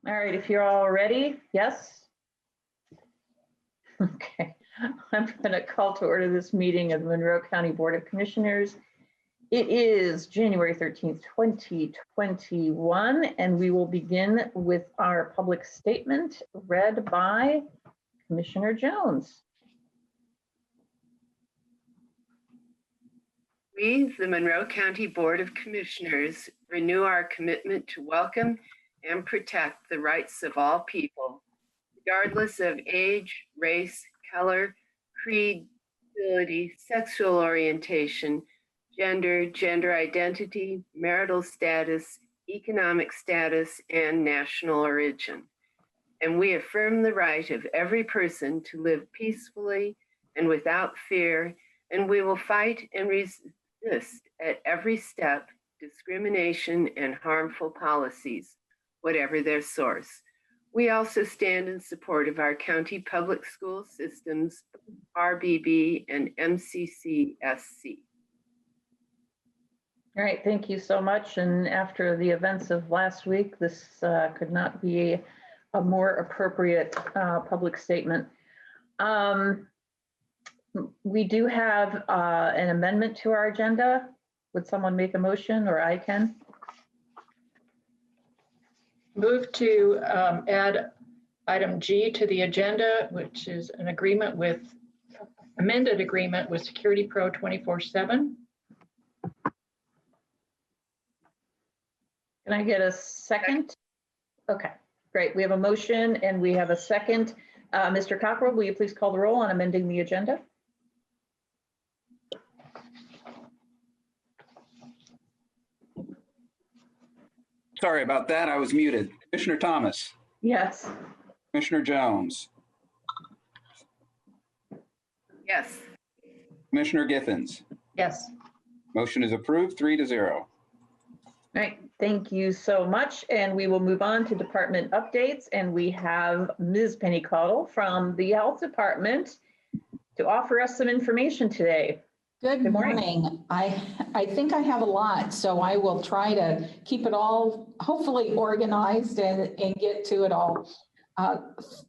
All right, if you're all ready, yes? Okay, I'm going to call to order this meeting of the Monroe County Board of Commissioners. It is January 13th, 2021, and we will begin with our public statement read by Commissioner Jones. We, the Monroe County Board of Commissioners, renew our commitment to welcome and protect the rights of all people, regardless of age, race, color, creed, ability, sexual orientation, gender identity, marital status, economic status, and national origin. And we affirm the right of every person to live peacefully and without fear, and we will fight and resist at every step discrimination and harmful policies, whatever their source. We also stand in support of our county public school systems, RBB and MCCSC. All right, thank you so much. And after the events of last week, this could not be a more appropriate public statement. We do have an amendment to our agenda. Would someone make a motion, or I can? Move to add item G to the agenda, which is an agreement with, amended agreement with Security Pro 24/7. Can I get a second? Okay, great. We have a motion and we have a second. Mr. Cockrell, will you please call the roll on amending the agenda? Sorry about that, I was muted. Commissioner Thomas. Yes. Commissioner Jones. Yes. Commissioner Giffens. Yes. Motion is approved, 3-0. All right, thank you so much. And we will move on to department updates. And we have Ms. Penny Caudle from the Health Department to offer us some information today. Good morning. I think I have a lot, so I will try to keep it all hopefully organized and get to it all.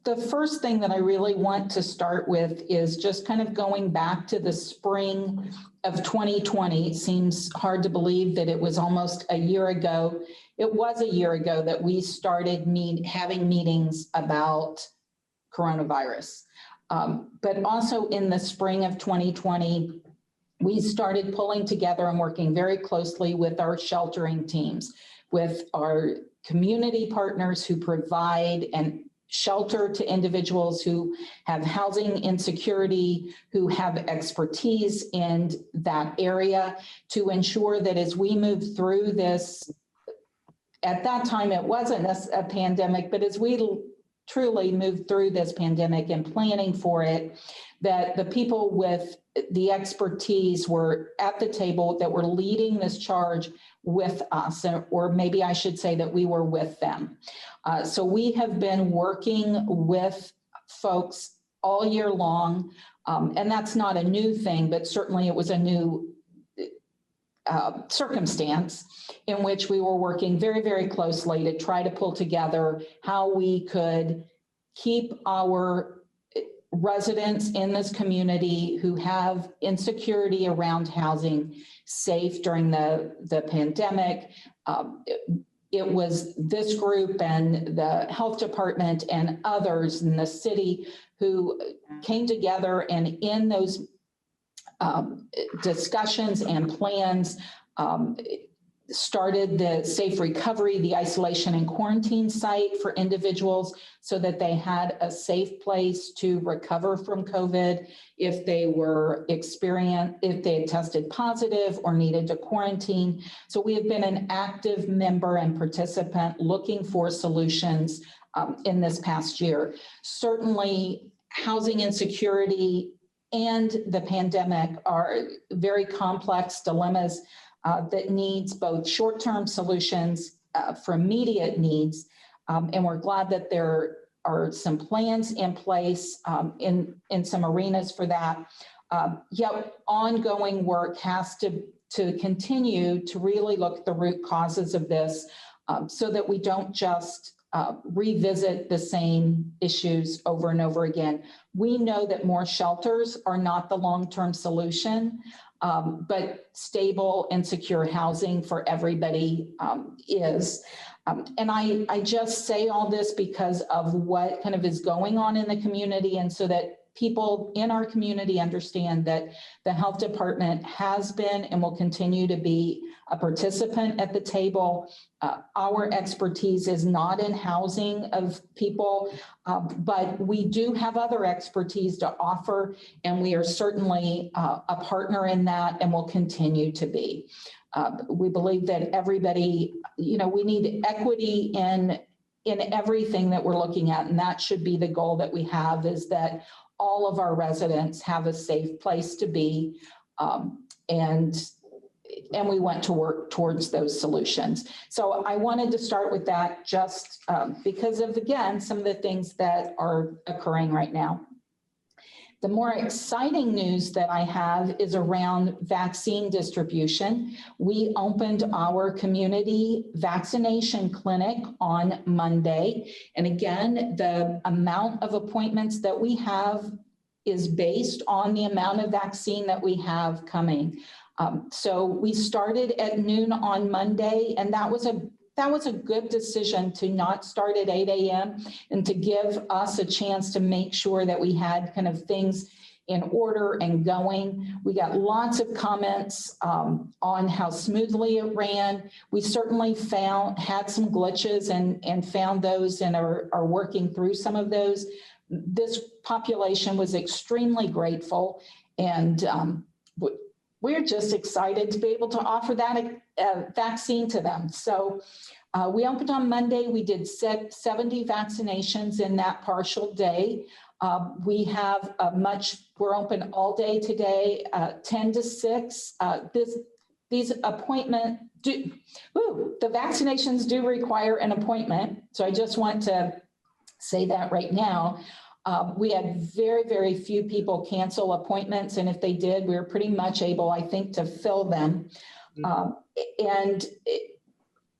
The first thing that I really want to start with is just kind of going back to the spring of 2020. It seems hard to believe that it was almost a year ago. It was a year ago that we started having meetings about coronavirus. But also in the spring of 2020, we started pulling together and working very closely with our sheltering teams, with our community partners who provide and shelter to individuals who have housing insecurity, who have expertise in that area, to ensure that as we move through this, at that time it wasn't a pandemic, but as we truly moved through this pandemic and planning for it, that the people with the expertise were at the table, that were leading this charge with us, or maybe I should say that we were with them. So we have been working with folks all year long, and that's not a new thing, but certainly it was a new circumstance in which we were working very, very closely to try to pull together how we could keep our residents in this community who have insecurity around housing safe during the pandemic. It was this group and the health department and others in the city who came together, and in those discussions and plans, started the safe recovery, the isolation and quarantine site for individuals so that they had a safe place to recover from COVID if they if they had tested positive or needed to quarantine. So we have been an active member and participant looking for solutions in this past year. Certainly, housing insecurity and the pandemic are very complex dilemmas that needs both short-term solutions for immediate needs. And we're glad that there are some plans in place in some arenas for that. Yet ongoing work has to continue to really look at the root causes of this so that we don't just revisit the same issues over and over again. We know that more shelters are not the long-term solution, but stable and secure housing for everybody is. And I just say all this because of what kind of is going on in the community, and so that people in our community understand that the health department has been and will continue to be a participant at the table. Our expertise is not in housing of people, but we do have other expertise to offer, and we are certainly a partner in that and will continue to be. We believe that everybody, we need equity in everything that we're looking at, and that should be the goal that we have, is that all of our residents have a safe place to be, and we want to work towards those solutions. So I wanted to start with that just because of, again, some of the things that are occurring right now. The more exciting news that I have is around vaccine distribution. We opened our community vaccination clinic on Monday. And again, the amount of appointments that we have is based on the amount of vaccine that we have coming. So we started at noon on Monday, and that was a good decision to not start at 8 a.m. and to give us a chance to make sure that we had kind of things in order and going. We got lots of comments on how smoothly it ran. We certainly had some glitches and found those and are working through some of those. This population was extremely grateful, and we're just excited to be able to offer that vaccine to them. So we opened on Monday. We did 70 vaccinations in that partial day. We have we're open all day today, 10 to 6. These appointments the vaccinations do require an appointment. So I just want to say that right now. We had very, very few people cancel appointments, and if they did, we were pretty much able, I think, to fill them.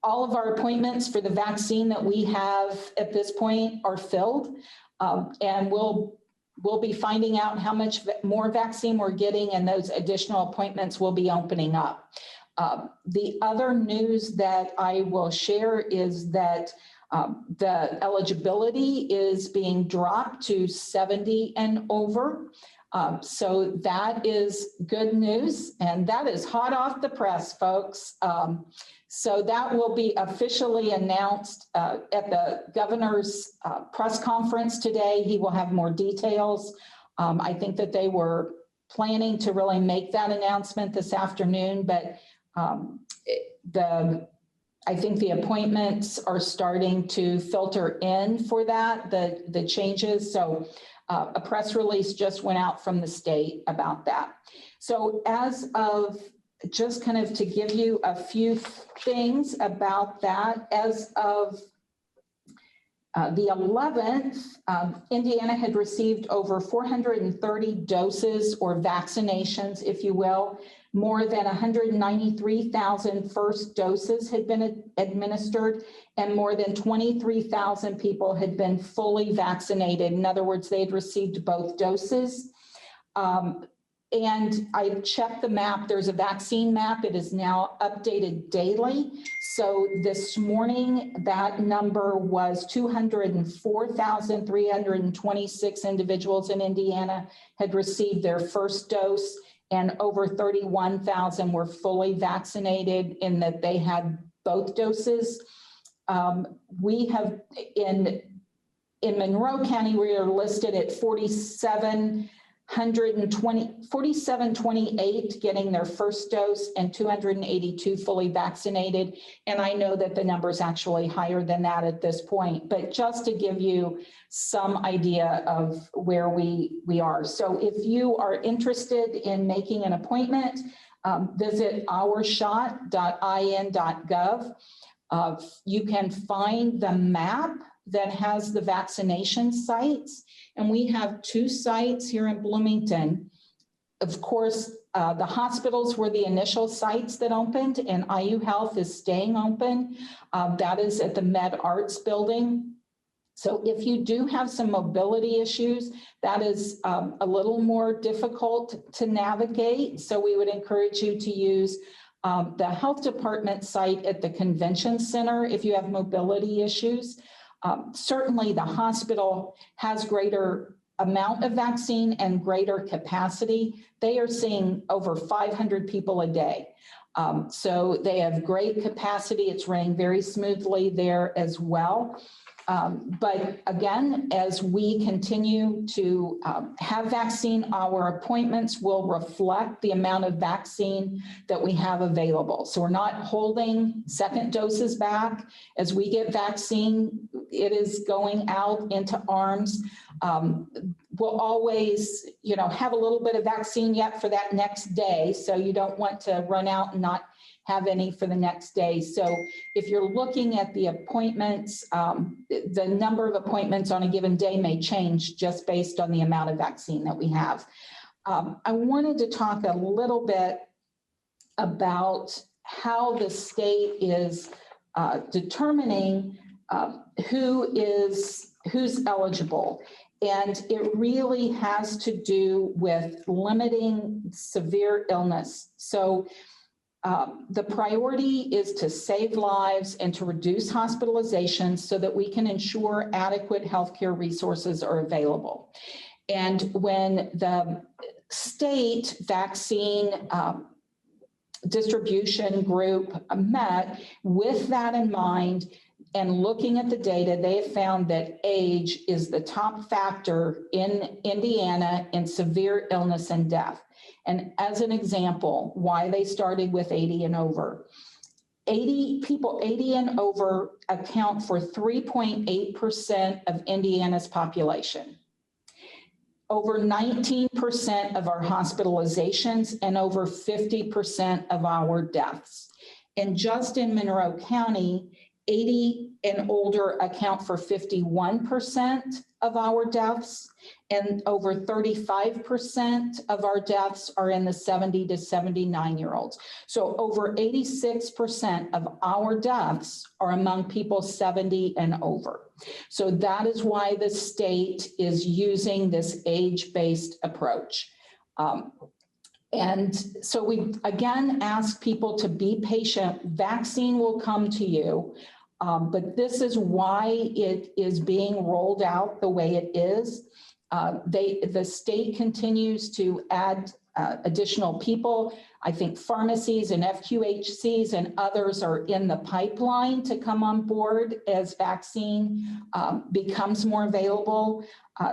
All of our appointments for the vaccine that we have at this point are filled, and we'll be finding out how much more vaccine we're getting, and those additional appointments will be opening up. The other news that I will share is that the eligibility is being dropped to 70 and over. So that is good news, and that is hot off the press, folks. So that will be officially announced at the governor's press conference today. He will have more details. I think that they were planning to really make that announcement this afternoon, but I think the appointments are starting to filter in for that, the changes. So a press release just went out from the state about that. So as of, just kind of to give you a few things about that, as of the 11th, Indiana had received over 430 doses or vaccinations, if you will. More than 193,000 first doses had been administered, and more than 23,000 people had been fully vaccinated. In other words, they had received both doses. And I checked the map. There's a vaccine map. It is now updated daily. So this morning, that number was 204,326 individuals in Indiana had received their first dose, and over 31,000 were fully vaccinated in that they had both doses. We have in Monroe County, we are listed at 4,728 getting their first dose and 282 fully vaccinated. And I know that the number is actually higher than that at this point, but just to give you some idea of where we are. So if you are interested in making an appointment, visit ourshot.in.gov. You can find the map that has the vaccination sites. And we have 2 sites here in Bloomington. Of course, The hospitals were the initial sites that opened, and IU Health is staying open. That is at the Med Arts building. So if you do have some mobility issues, that is a little more difficult to navigate. So we would encourage you to use the health department site at the convention center if you have mobility issues. Certainly the hospital has greater amount of vaccine and greater capacity. They are seeing over 500 people a day. So they have great capacity. It's running very smoothly there as well. But again, as we continue to have vaccine, our appointments will reflect the amount of vaccine that we have available. So we're not holding second doses back. As we get vaccine, it is going out into arms. We'll always, have a little bit of vaccine yet for that next day. So you don't want to run out and not have any for the next day. So if you're looking at the appointments, the number of appointments on a given day may change just based on the amount of vaccine that we have. I wanted to talk a little bit about how the state is determining who's eligible. And it really has to do with limiting severe illness. So the priority is to save lives and to reduce hospitalizations so that we can ensure adequate healthcare resources are available. And when the state vaccine distribution group met with that in mind and looking at the data, they have found that age is the top factor in Indiana in severe illness and death. And as an example, why they started with 80 and over. 80 and over account for 3.8% of Indiana's population. Over 19% of our hospitalizations and over 50% of our deaths. And just in Monroe County, 80 and older account for 51% of our deaths, and over 35% of our deaths are in the 70 to 79-year-olds. So over 86% of our deaths are among people 70 and over. So that is why the state is using this age-based approach. And so we, again, ask people to be patient. Vaccine will come to you, but this is why it is being rolled out the way it is. The state continues to add additional people. I think pharmacies and FQHCs and others are in the pipeline to come on board as vaccine becomes more available.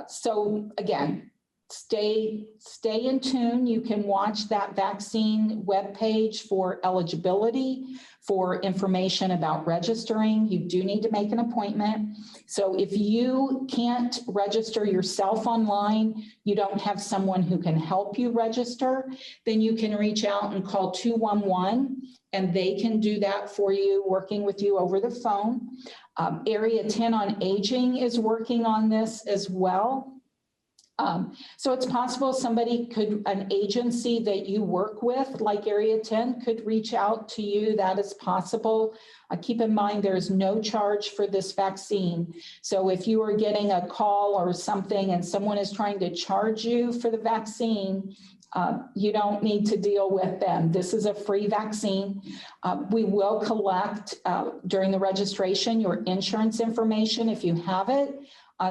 So again, stay in tune. You can watch that vaccine webpage for eligibility, for information about registering. You do need to make an appointment. So if you can't register yourself online, you don't have someone who can help you register, then you can reach out and call 211 and they can do that for you, working with you over the phone. Area 10 on Aging is working on this as well. So it's possible an agency that you work with, like Area 10, could reach out to you. That is possible. Keep in mind, there's no charge for this vaccine. So if you are getting a call or something and someone is trying to charge you for the vaccine, you don't need to deal with them. This is a free vaccine. We will collect during the registration your insurance information if you have it.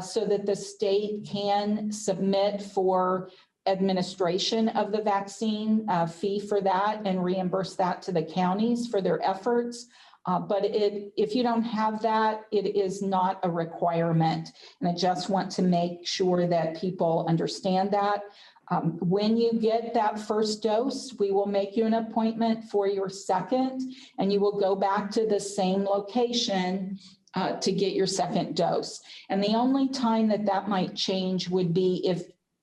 So that the state can submit for administration of the vaccine fee for that and reimburse that to the counties for their efforts. But if you don't have that, it is not a requirement. And I just want to make sure that people understand that. When you get that first dose, we will make you an appointment for your second, and you will go back to the same location to get your second dose. And the only time that might change would be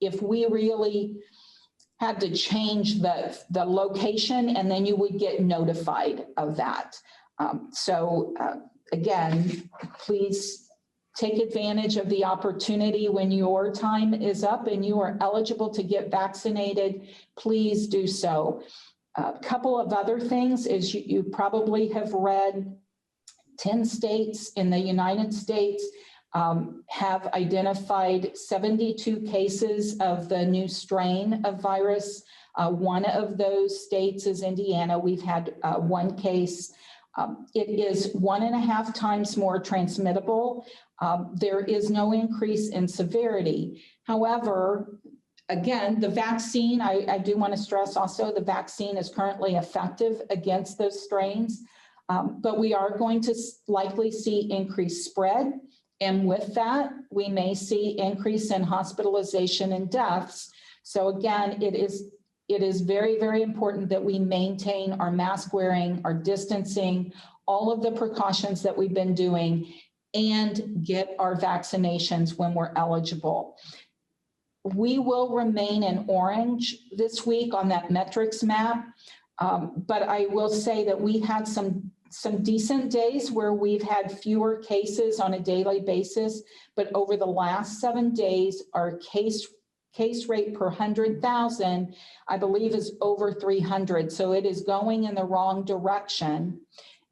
if we really had to change the location, and then you would get notified of that. So again, please take advantage of the opportunity when your time is up and you are eligible to get vaccinated, please do so. A couple of other things is you probably have read 10 states in the United States have identified 72 cases of the new strain of virus. One of those states is Indiana. We've had one case. It is 1.5 times more transmittable. There is no increase in severity. However, again, the vaccine, I do want to stress also, the vaccine is currently effective against those strains, but we are going to likely see increased spread. And with that, we may see increase in hospitalization and deaths. So again, it is very, very important that we maintain our mask wearing, our distancing, all of the precautions that we've been doing, and get our vaccinations when we're eligible. We will remain in orange this week on that metrics map, but I will say that we had some decent days where we've had fewer cases on a daily basis, but over the last 7 days, our case rate per 100,000, I believe, is over 300. So it is going in the wrong direction.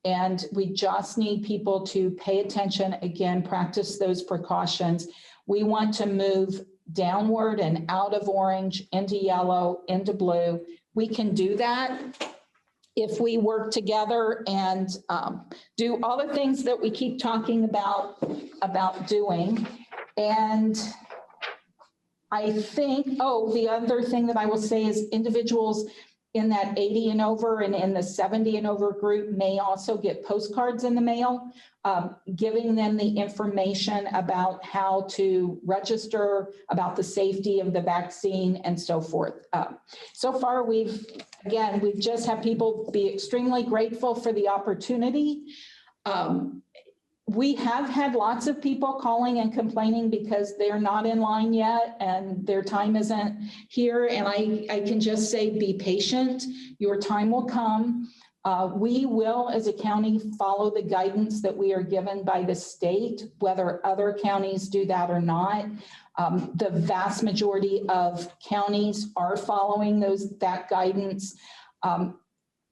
And we just need people to pay attention, again, practice those precautions. We want to move downward and out of orange into yellow, into blue. We can do that if we work together and do all the things that we keep talking about doing. And I think, the other thing that I will say is individuals in that 80 and over and in the 70 and over group may also get postcards in the mail, giving them the information about how to register, about the safety of the vaccine and so forth. So far, we've just had people be extremely grateful for the opportunity. We have had lots of people calling and complaining because they're not in line yet and their time isn't here. And I can just say, be patient. Your time will come. We will, as a county, follow the guidance that we are given by the state, whether other counties do that or not. The vast majority of counties are following that guidance.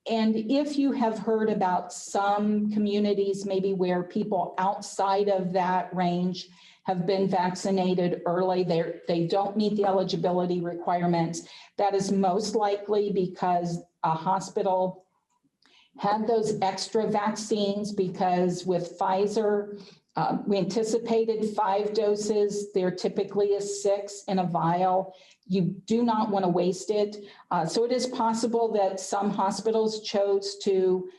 And if you have heard about some communities, maybe where people outside of that range have been vaccinated early, they don't meet the eligibility requirements, that is most likely because a hospital had those extra vaccines, because with Pfizer, we anticipated 5 doses. There typically is 6 in a vial. You do not want to waste it. So it is possible that some hospitals chose to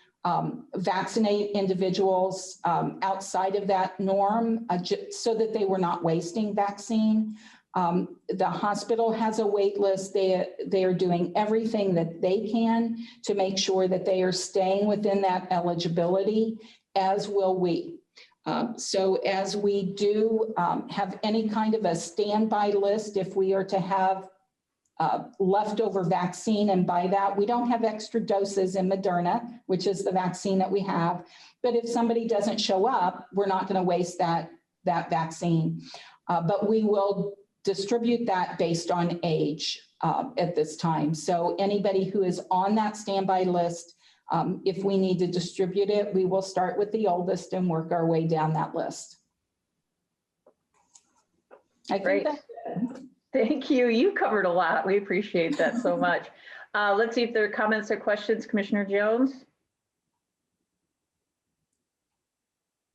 vaccinate individuals outside of that norm so that they were not wasting vaccine. The hospital has a wait list. They are doing everything that they can to make sure that they are staying within that eligibility, as will we. So as we do have any kind of a standby list, if we are to have leftover vaccine, and by that, we don't have extra doses in Moderna, which is the vaccine that we have. But if somebody doesn't show up, we're not going to waste that vaccine. But we will distribute that based on age at this time. So anybody who is on that standby list, if we need to distribute it, we will start with the oldest and work our way down that list. Great. Thank you. You covered a lot. We appreciate that so much. Let's see if there are comments or questions. Commissioner Jones?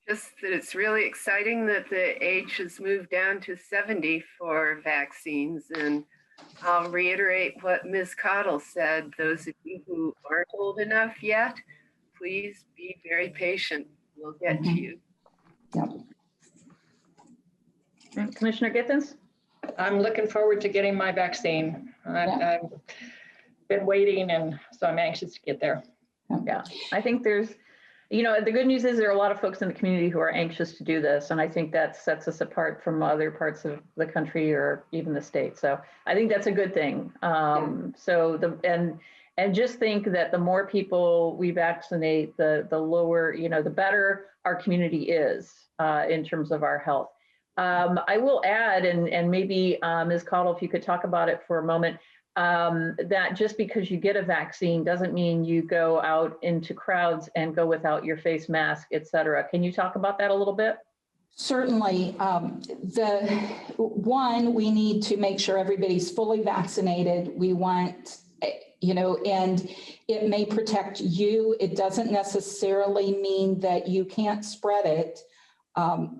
Just that it's really exciting that the age has moved down to 70 for vaccines. And I'll reiterate what Ms. Cottle said. Those of you who aren't old enough yet, please be very patient. We'll get to you. Yep. Commissioner Gittens? I'm looking forward to getting my vaccine. I've been waiting, and so I'm anxious to get there. Yeah, I think there's, the good news is there are a lot of folks in the community who are anxious to do this. And I think that sets us apart from other parts of the country or even the state. So I think that's a good thing. And just think that the more people we vaccinate, the lower, the better our community is in terms of our health. I will add, and maybe Ms. Cottle, if you could talk about it for a moment, that just because you get a vaccine doesn't mean you go out into crowds and go without your face mask, et cetera. Can you talk about that a little bit? Certainly. We need to make sure everybody's fully vaccinated. We want, and it may protect you. It doesn't necessarily mean that you can't spread it.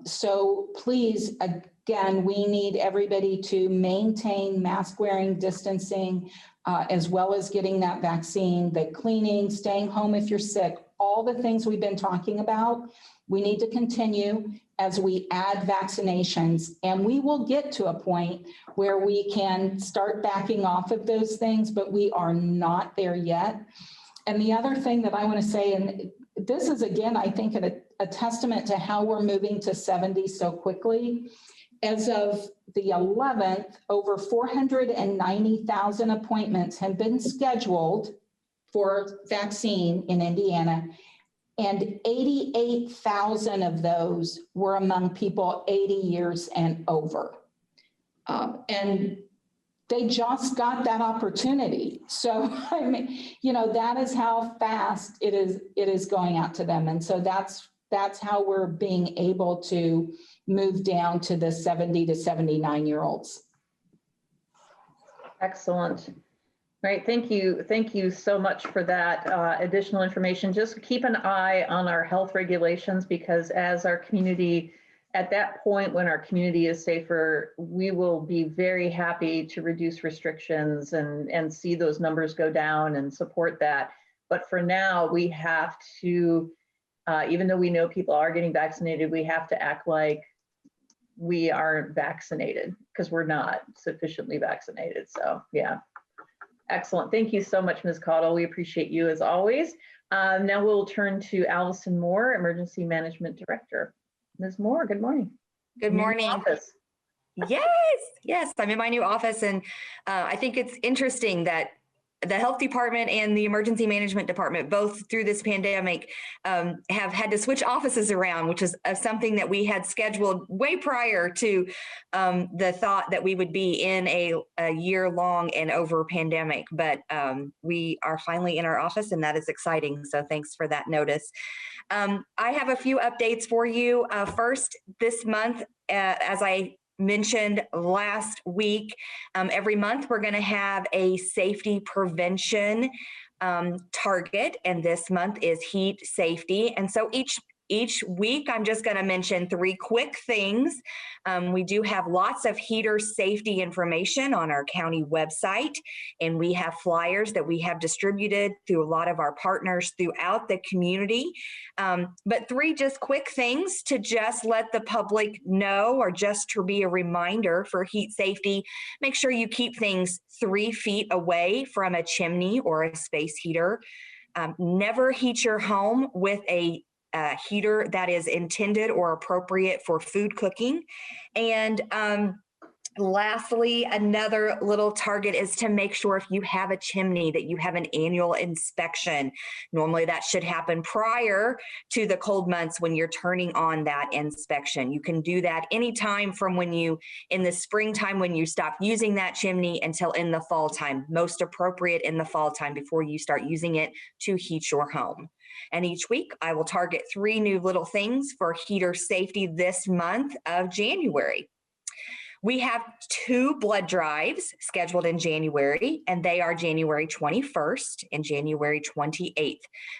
So please, again, we need everybody to maintain mask wearing, distancing, as well as getting that vaccine, the cleaning, staying home if you're sick, all the things we've been talking about. We need to continue as we add vaccinations, and we will get to a point where we can start backing off of those things, but we are not there yet. And the other thing that I want to say, and this is, again, I think a testament to how we're moving to 70 so quickly. As of the 11th, over 490,000 appointments have been scheduled for vaccine in Indiana, and 88,000 of those were among people 80 years and over. And they just got that opportunity. So, I mean, that is how fast it is going out to them. And so that's how we're being able to move down to the 70 to 79-year-olds. Excellent. Right. Thank you. Thank you so much for that additional information. Just keep an eye on our health regulations, because as our community, at that point when our community is safer, we will be very happy to reduce restrictions and see those numbers go down and support that. But for now, we have to, even though we know people are getting vaccinated, we have to act like we aren't vaccinated, because we're not sufficiently vaccinated. So yeah. Excellent. Thank you so much, Ms. Cottle. We appreciate you as always. Now we'll turn to Allison Moore, Emergency Management Director. Ms. Moore, good morning. Good morning. Yes, I'm in my new office, and I think it's interesting that the health department and the emergency management department, both through this pandemic, have had to switch offices around, which is something that we had scheduled way prior to the thought that we would be in a year-long and over pandemic. But we are finally in our office, and that is exciting. So thanks for that notice. I have a few updates for you. First, this month, as I mentioned last week, every month we're going to have a safety prevention target, and this month is heat safety. And so each week I'm just going to mention 3 quick things. We do have lots of heater safety information on our county website, and we have flyers that we have distributed through a lot of our partners throughout the community. But 3 just quick things to just let the public know, or just to be a reminder for heat safety. Make sure you keep things 3 feet away from a chimney or a space heater. Never heat your home with a heater that is intended or appropriate for food cooking. And lastly, another little target is to make sure if you have a chimney that you have an annual inspection. Normally that should happen prior to the cold months when you're turning on that inspection. You can do that anytime from in the springtime when you stop using that chimney until in the fall time, most appropriate in the fall time before you start using it to heat your home. And each week I will target 3 new little things for heater safety this month of January. We have 2 blood drives scheduled in January, and they are January 21st and January 28th.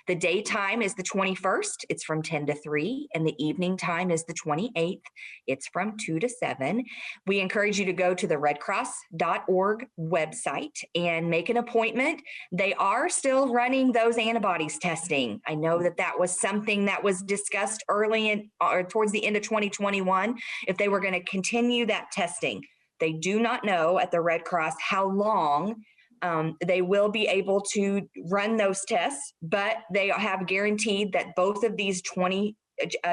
The daytime is the 21st. It's from 10 to 3, and the evening time is the 28th. It's from 2 to 7. We encourage you to go to the redcross.org website and make an appointment. They are still running those antibodies testing. I know that was something that was discussed early or towards the end of 2021, if they were going to continue that testing. They do not know at the Red Cross how long they will be able to run those tests, but they have guaranteed that both of these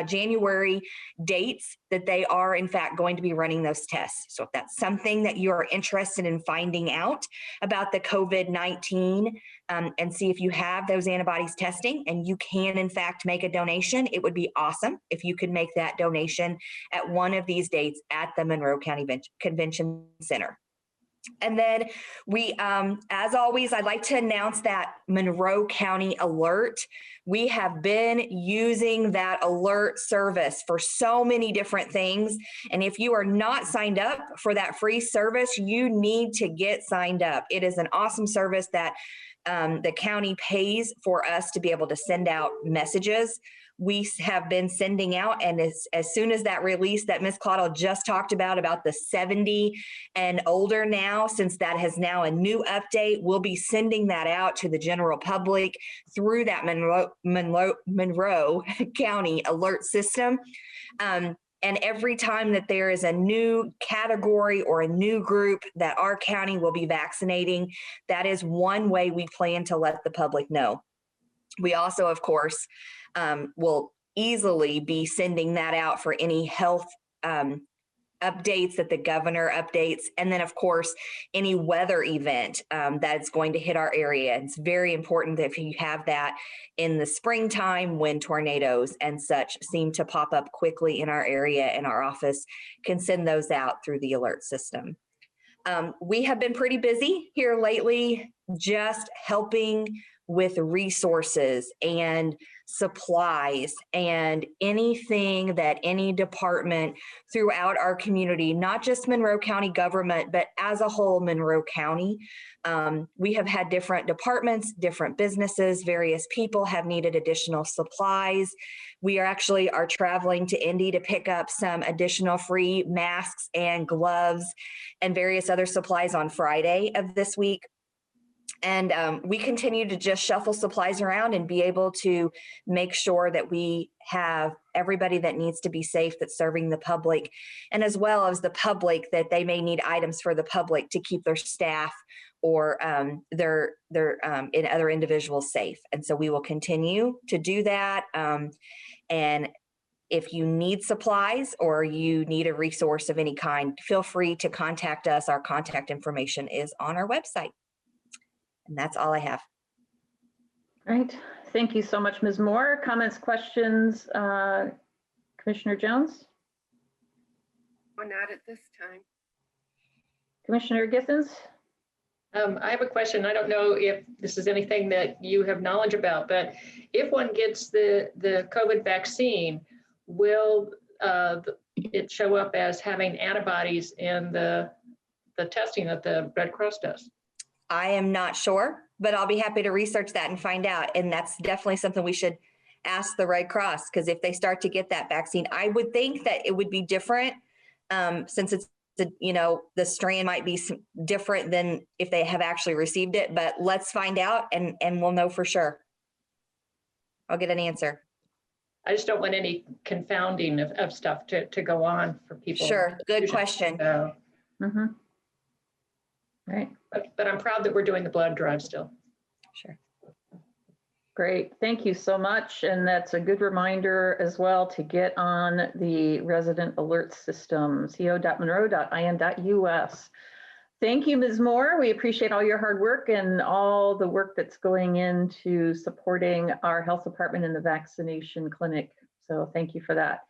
January dates that they are in fact going to be running those tests. So if that's something that you're interested in finding out about the COVID-19 and see if you have those antibodies testing and you can in fact make a donation, it would be awesome if you could make that donation at one of these dates at the Monroe County Convention Center. And then we, as always, I'd like to announce that Monroe County Alert. We have been using that alert service for so many different things. And if you are not signed up for that free service, you need to get signed up. It is an awesome service that the county pays for us to be able to send out messages. We have been sending out, and as soon as that release that Ms. Caudle just talked about the 70 and older now, since that has now a new update, we'll be sending that out to the general public through that Monroe County alert system. And every time that there is a new category or a new group that our county will be vaccinating, that is one way we plan to let the public know. We also, of course, will easily be sending that out for any health updates that the governor updates. And then, of course, any weather event that's going to hit our area. It's very important that if you have that in the springtime when tornadoes and such seem to pop up quickly in our area, and our office can send those out through the alert system. We have been pretty busy here lately, just helping with resources and supplies and anything that any department throughout our community, not just Monroe County government, but as a whole Monroe County. We have had different departments, different businesses, various people have needed additional supplies. We are traveling to Indy to pick up some additional free masks and gloves and various other supplies on Friday of this week. And we continue to just shuffle supplies around and be able to make sure that we have everybody that needs to be safe that's serving the public, and as well as the public that they may need items for the public to keep their staff or their other individuals safe. And so we will continue to do that. And if you need supplies or you need a resource of any kind, feel free to contact us. Our contact information is on our website. And that's all I have. All right. Thank you so much, Ms. Moore. Comments, questions, Commissioner Jones? Oh, not at this time. Commissioner Githens? I have a question. I don't know if this is anything that you have knowledge about, but if one gets the COVID vaccine, will it show up as having antibodies in the testing that the Red Cross does? I am not sure, but I'll be happy to research that and find out. And that's definitely something we should ask the Red Cross, because if they start to get that vaccine, I would think that it would be different since it's, the strain might be different than if they have actually received it, but let's find out and we'll know for sure. I'll get an answer. I just don't want any confounding of stuff to go on for people. Sure, good question. So, Right. but I'm proud that we're doing the blood drive still. Sure. Great. Thank you so much. And that's a good reminder as well to get on the resident alert system, co.monroe.in.us. Thank you, Ms. Moore. We appreciate all your hard work and all the work that's going into supporting our health department in the vaccination clinic. So thank you for that.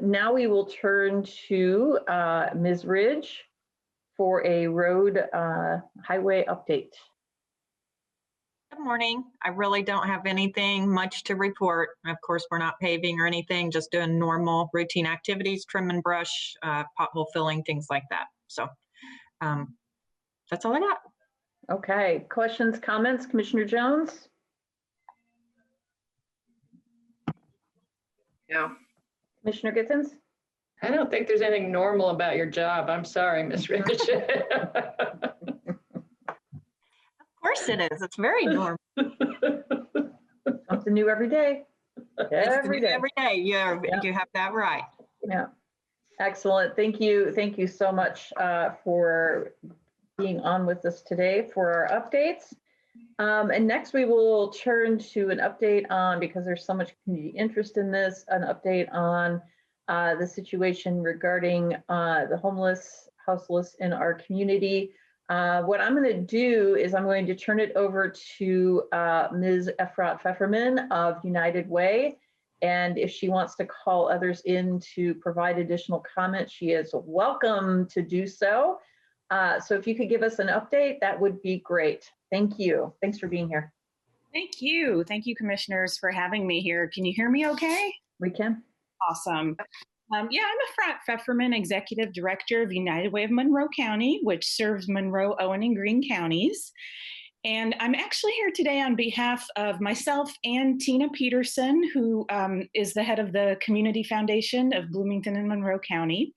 Now we will turn to Ms. Ridge for a road highway update. Good morning. I really don't have anything much to report. Of course, we're not paving or anything, just doing normal routine activities, trim and brush, pothole filling, things like that. So that's all I got. Okay, questions, comments, Commissioner Jones? No. Commissioner Githens? I don't think there's anything normal about your job. I'm sorry, Ms. Rich. Of course it is. It's very normal. Something new every day. Every day. Every day. You have that right. Yeah. Excellent. Thank you. Thank you so much for being on with us today for our updates. And next we will turn to an update on, because there's so much community interest in this, an update on the situation regarding the homeless, houseless in our community. What I'm going to do is I'm going to turn it over to Ms. Efrat Pfefferman of United Way. And if she wants to call others in to provide additional comments, she is welcome to do so. So if you could give us an update, that would be great. Thank you. Thanks for being here. Thank you. Thank you, commissioners, for having me here. Can you hear me okay? We can. Awesome. Yeah, I'm Efrat Pfefferman, Executive Director of United Way of Monroe County, which serves Monroe, Owen, and Greene counties. And I'm actually here today on behalf of myself and Tina Peterson, who is the head of the Community Foundation of Bloomington and Monroe County.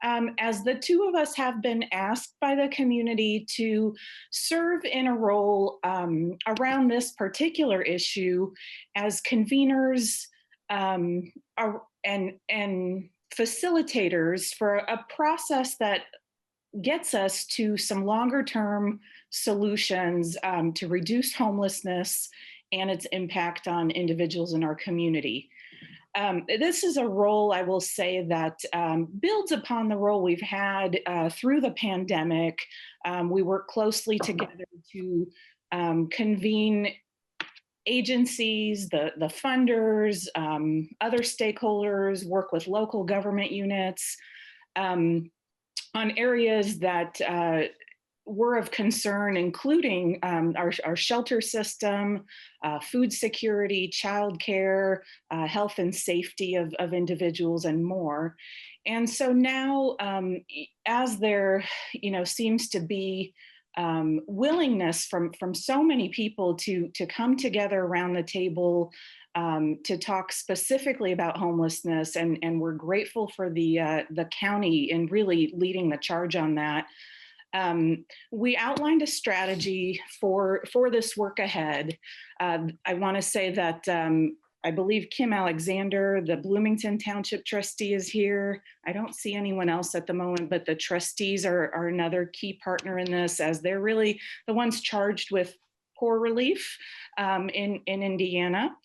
As the two of us have been asked by the community to serve in a role around this particular issue as conveners and facilitators for a process that gets us to some longer term solutions to reduce homelessness and its impact on individuals in our community. This is a role, I will say, that builds upon the role we've had through the pandemic. We work closely together to convene agencies, the funders, other stakeholders, work with local government units on areas that were of concern, including our shelter system, food security, childcare, health and safety of individuals, and more. And so now, as there, seems to be willingness from so many people to come together around the table to talk specifically about homelessness, and we're grateful for the county in really leading the charge on that. We outlined a strategy for this work ahead. I want to say that I believe Kim Alexander, the Bloomington Township Trustee, is here. I don't see anyone else at the moment, but the trustees are another key partner in this, as they're really the ones charged with poor relief in Indiana.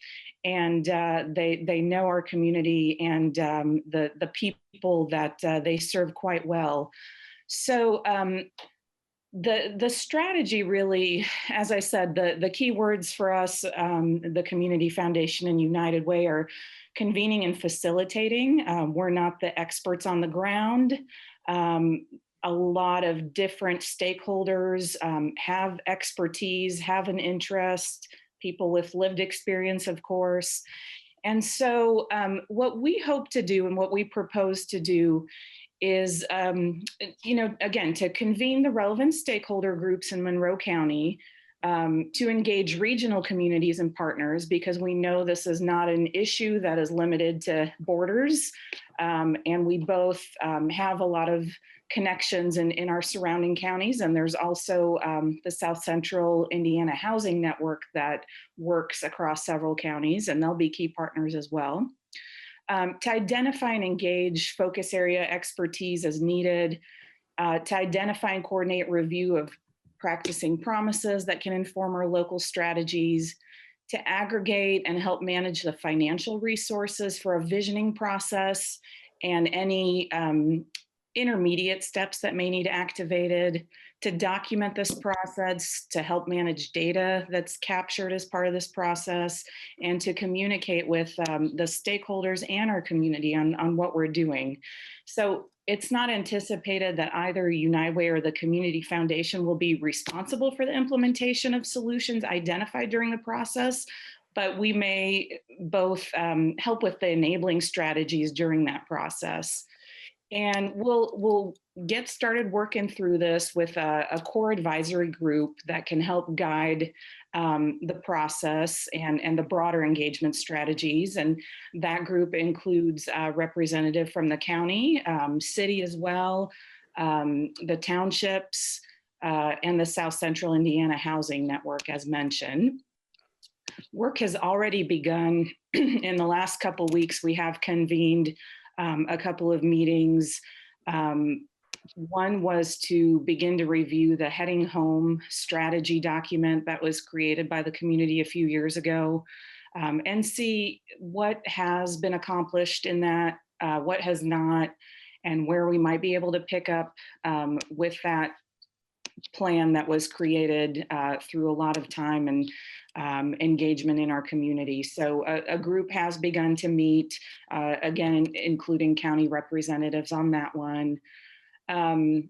And they know our community and the people that they serve quite well. So the strategy really, as I said, the key words for us, the Community Foundation and United Way, are convening and facilitating. We're not the experts on the ground. A lot of different stakeholders have expertise, have an interest, people with lived experience, of course. And so what we hope to do and what we propose to do is, again, to convene the relevant stakeholder groups in Monroe County, to engage regional communities and partners, because we know this is not an issue that is limited to borders. And we both have a lot of connections in our surrounding counties. And there's also the South Central Indiana Housing Network that works across several counties, and they'll be key partners as well. To identify and engage focus area expertise as needed, to identify and coordinate review of practicing promises that can inform our local strategies, to aggregate and help manage the financial resources for a visioning process and any intermediate steps that may need activated, to document this process, to help manage data that's captured as part of this process, and to communicate with the stakeholders and our community on what we're doing. So it's not anticipated that either United Way or the Community Foundation will be responsible for the implementation of solutions identified during the process, but we may both help with the enabling strategies during that process. And we'll get started working through this with a core advisory group that can help guide the process and the broader engagement strategies. And that group includes a representative from the county, city as well, the townships, and the South Central Indiana Housing Network, as mentioned. Work has already begun. In the last couple of weeks, we have convened a couple of meetings One was to begin to review the Heading Home strategy document that was created by the community a few years ago, and see what has been accomplished in that, what has not, and where we might be able to pick up with that plan that was created through a lot of time and engagement in our community. So a group has begun to meet, again, including county representatives on that one. And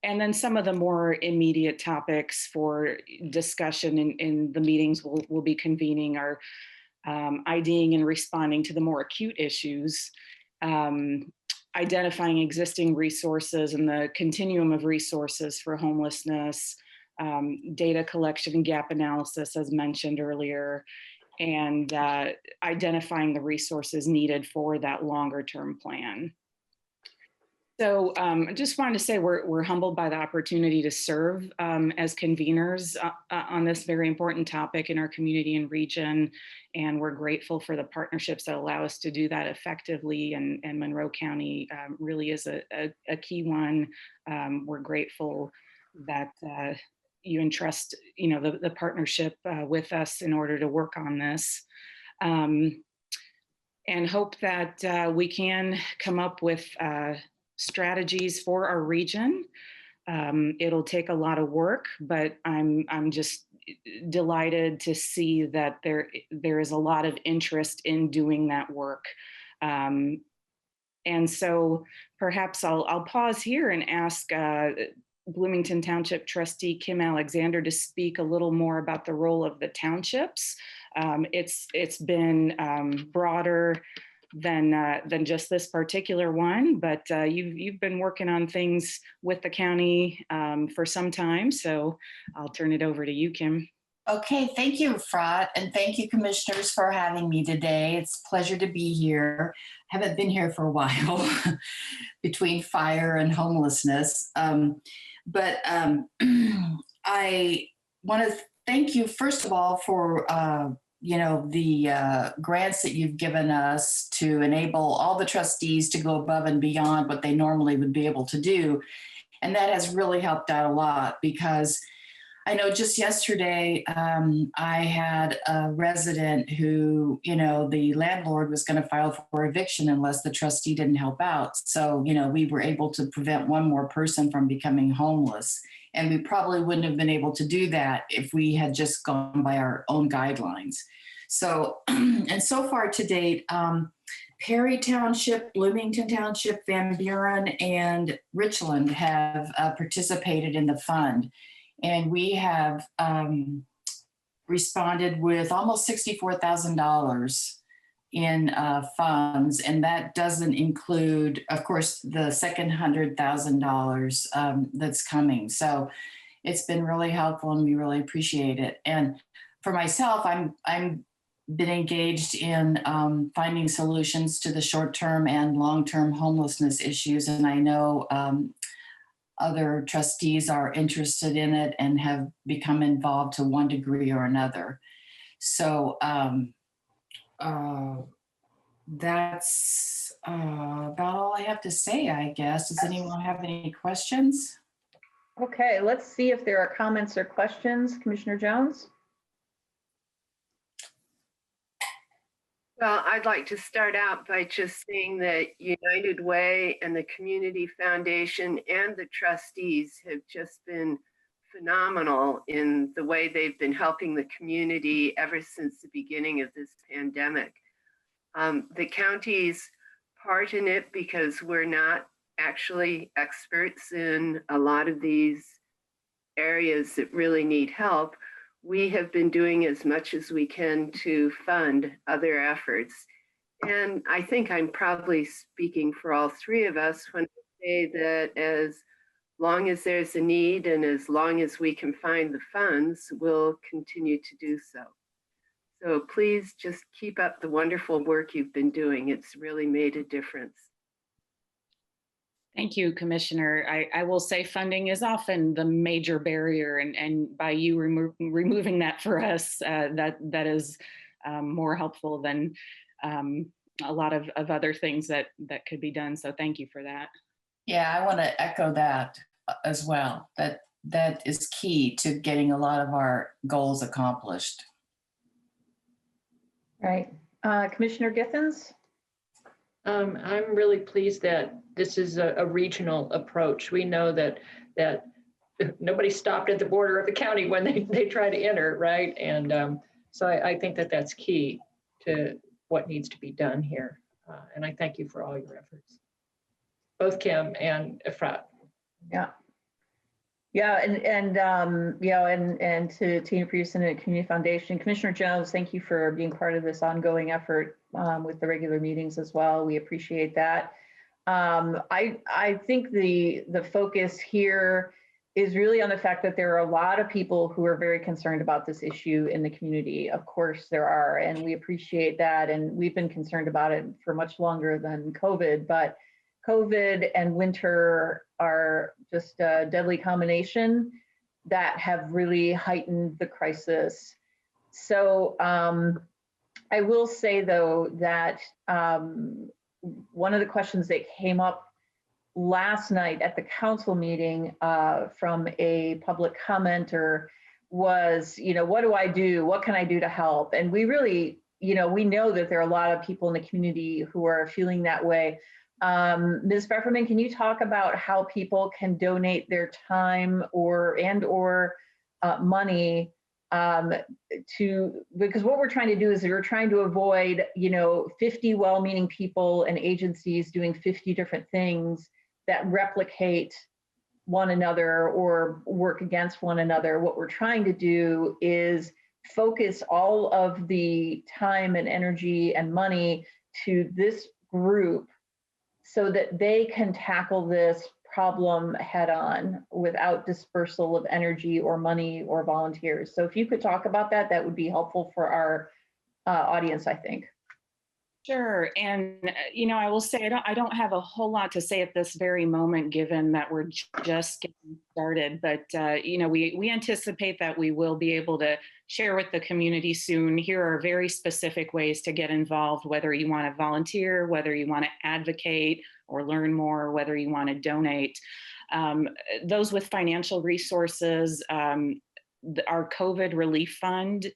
then some of the more immediate topics for discussion in the meetings we'll be convening are IDing and responding to the more acute issues, identifying existing resources and the continuum of resources for homelessness, data collection and gap analysis, as mentioned earlier, and identifying the resources needed for that longer term plan. So I just wanted to say we're humbled by the opportunity to serve as conveners on this very important topic in our community and region. And we're grateful for the partnerships that allow us to do that effectively. And Monroe County really is a key one. We're grateful that you entrust, the partnership with us in order to work on this. And hope that we can come up with strategies for our region. It'll take a lot of work, but I'm just delighted to see that there is a lot of interest in doing that work. And so perhaps I'll pause here and ask Bloomington Township Trustee Kim Alexander to speak a little more about the role of the townships. It's been broader than just this particular one, but you've been working on things with the county for some time, so I'll turn it over to you, Kim. Okay, thank you, Frat, and thank you, commissioners, for having me today. It's a pleasure to be here. Haven't been here for a while between fire and homelessness, but I want to thank you, first of all, for the grants that you've given us to enable all the trustees to go above and beyond what they normally would be able to do. And that has really helped out a lot, because I know just yesterday I had a resident who, the landlord was going to file for eviction unless the trustee didn't help out. So, we were able to prevent one more person from becoming homeless. And we probably wouldn't have been able to do that if we had just gone by our own guidelines. So, and so far to date, Perry Township, Bloomington Township, Van Buren, and Richland have participated in the fund. And we have responded with almost $64,000 in funds. And that doesn't include, of course, the second $100,000 that's coming. So it's been really helpful and we really appreciate it. And for myself, I'm been engaged in finding solutions to the short-term and long-term homelessness issues. And I know other trustees are interested in it and have become involved to one degree or another. So that's about all I have to say, I guess. Does anyone have any questions? Okay, let's see if there are comments or questions. Commissioner Jones? Well, I'd like to start out by just saying that United Way and the Community Foundation and the trustees have just been phenomenal in the way they've been helping the community ever since the beginning of this pandemic. The county's part in it, because we're not actually experts in a lot of these areas that really need help, we have been doing as much as we can to fund other efforts. And I think I'm probably speaking for all three of us when I say that as long as there's a need and as long as we can find the funds, we'll continue to do so. So please just keep up the wonderful work you've been doing. It's really made a difference. Thank you, Commissioner. I will say funding is often the major barrier, and by you removing that for us, that is more helpful than a lot of other things that could be done. So thank you for that. Yeah, I want to echo that as well. That is key to getting a lot of our goals accomplished. Right. Commissioner Githens? I'm really pleased that this is a regional approach. We know that nobody stopped at the border of the county when they try to enter, right? And so I think that that's key to what needs to be done here. And I thank you for all your efforts, both Kim and Efrat. Yeah. Yeah, and to Tina Peterson and Community Foundation, Commissioner Jones, thank you for being part of this ongoing effort with the regular meetings as well. We appreciate that. I think the focus here is really on the fact that there are a lot of people who are very concerned about this issue in the community. Of course there are, and we appreciate that. And we've been concerned about it for much longer than COVID, but COVID and winter are just a deadly combination that have really heightened the crisis. So I will say though that one of the questions that came up last night at the council meeting from a public commenter was, what do I do? What can I do to help? And we really, we know that there are a lot of people in the community who are feeling that way. Ms. Pfefferman, can you talk about how people can donate their time or money because what we're trying to do is we're trying to avoid, 50 well-meaning people and agencies doing 50 different things that replicate one another or work against one another. What we're trying to do is focus all of the time and energy and money to this group so that they can tackle this problem head on without dispersal of energy or money or volunteers. So if you could talk about that, that would be helpful for our audience, I think. Sure. And, I will say I don't have a whole lot to say at this very moment, given that we're just getting started. But, we anticipate that we will be able to share with the community soon. Here are very specific ways to get involved, whether you want to volunteer, whether you want to advocate or learn more, whether you want to donate. Those with financial resources, our COVID relief fund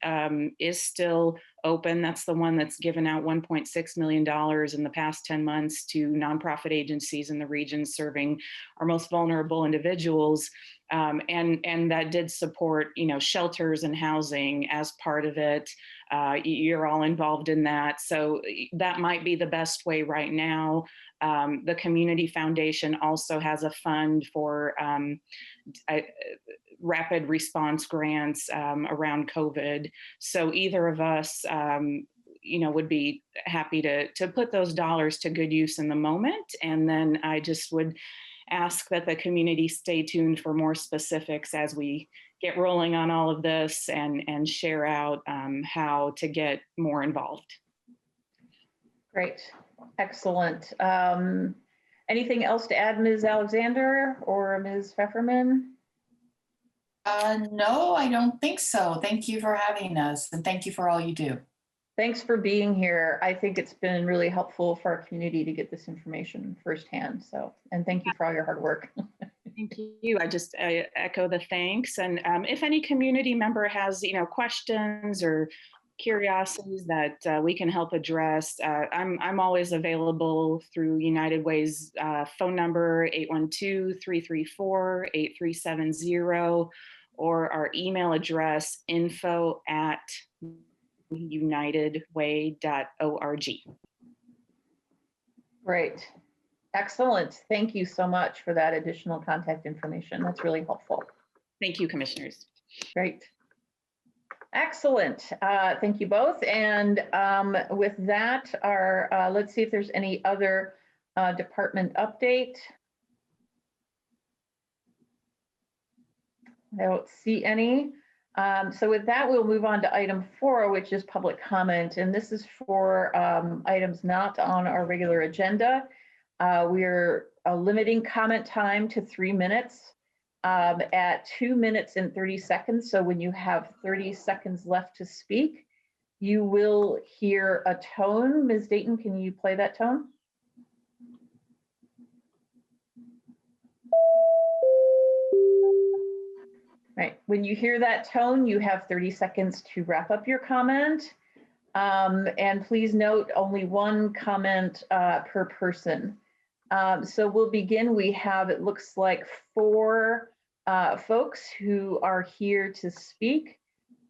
is still open. That's the one that's given out $1.6 million in the past 10 months to nonprofit agencies in the region serving our most vulnerable individuals. And that did support, shelters and housing as part of it. You're all involved in that. So that might be the best way right now. The Community Foundation also has a fund for rapid response grants around COVID. So either of us, would be happy to put those dollars to good use in the moment. And then I just would ask that the community stay tuned for more specifics as we get rolling on all of this and share out how to get more involved. Great, excellent. Anything else to add, Ms. Alexander or Ms. Pfefferman? No, I don't think so. Thank you for having us and thank you for all you do. Thanks for being here. I think it's been really helpful for our community to get this information firsthand. So, and thank you for all your hard work. Thank you. I echo the thanks. And if any community member has, questions or curiosities that we can help address, I'm always available through United Way's phone number, 812-334-8370, or our email address, info@unitedway.org. Great. Excellent. Thank you so much for that additional contact information. That's really helpful. Thank you, commissioners. Great. Excellent. Thank you both. And with that, let's see if there's any other department update. I don't see any. So with that, we'll move on to item 4, which is public comment. And this is for items not on our regular agenda. We're limiting comment time to 3 minutes at 2 minutes and 30 seconds. So when you have 30 seconds left to speak, you will hear a tone. Ms. Dayton, can you play that tone? When you hear that tone, you have 30 seconds to wrap up your comment. And please note only one comment per person. So we'll begin. We have, it looks like 4 folks who are here to speak.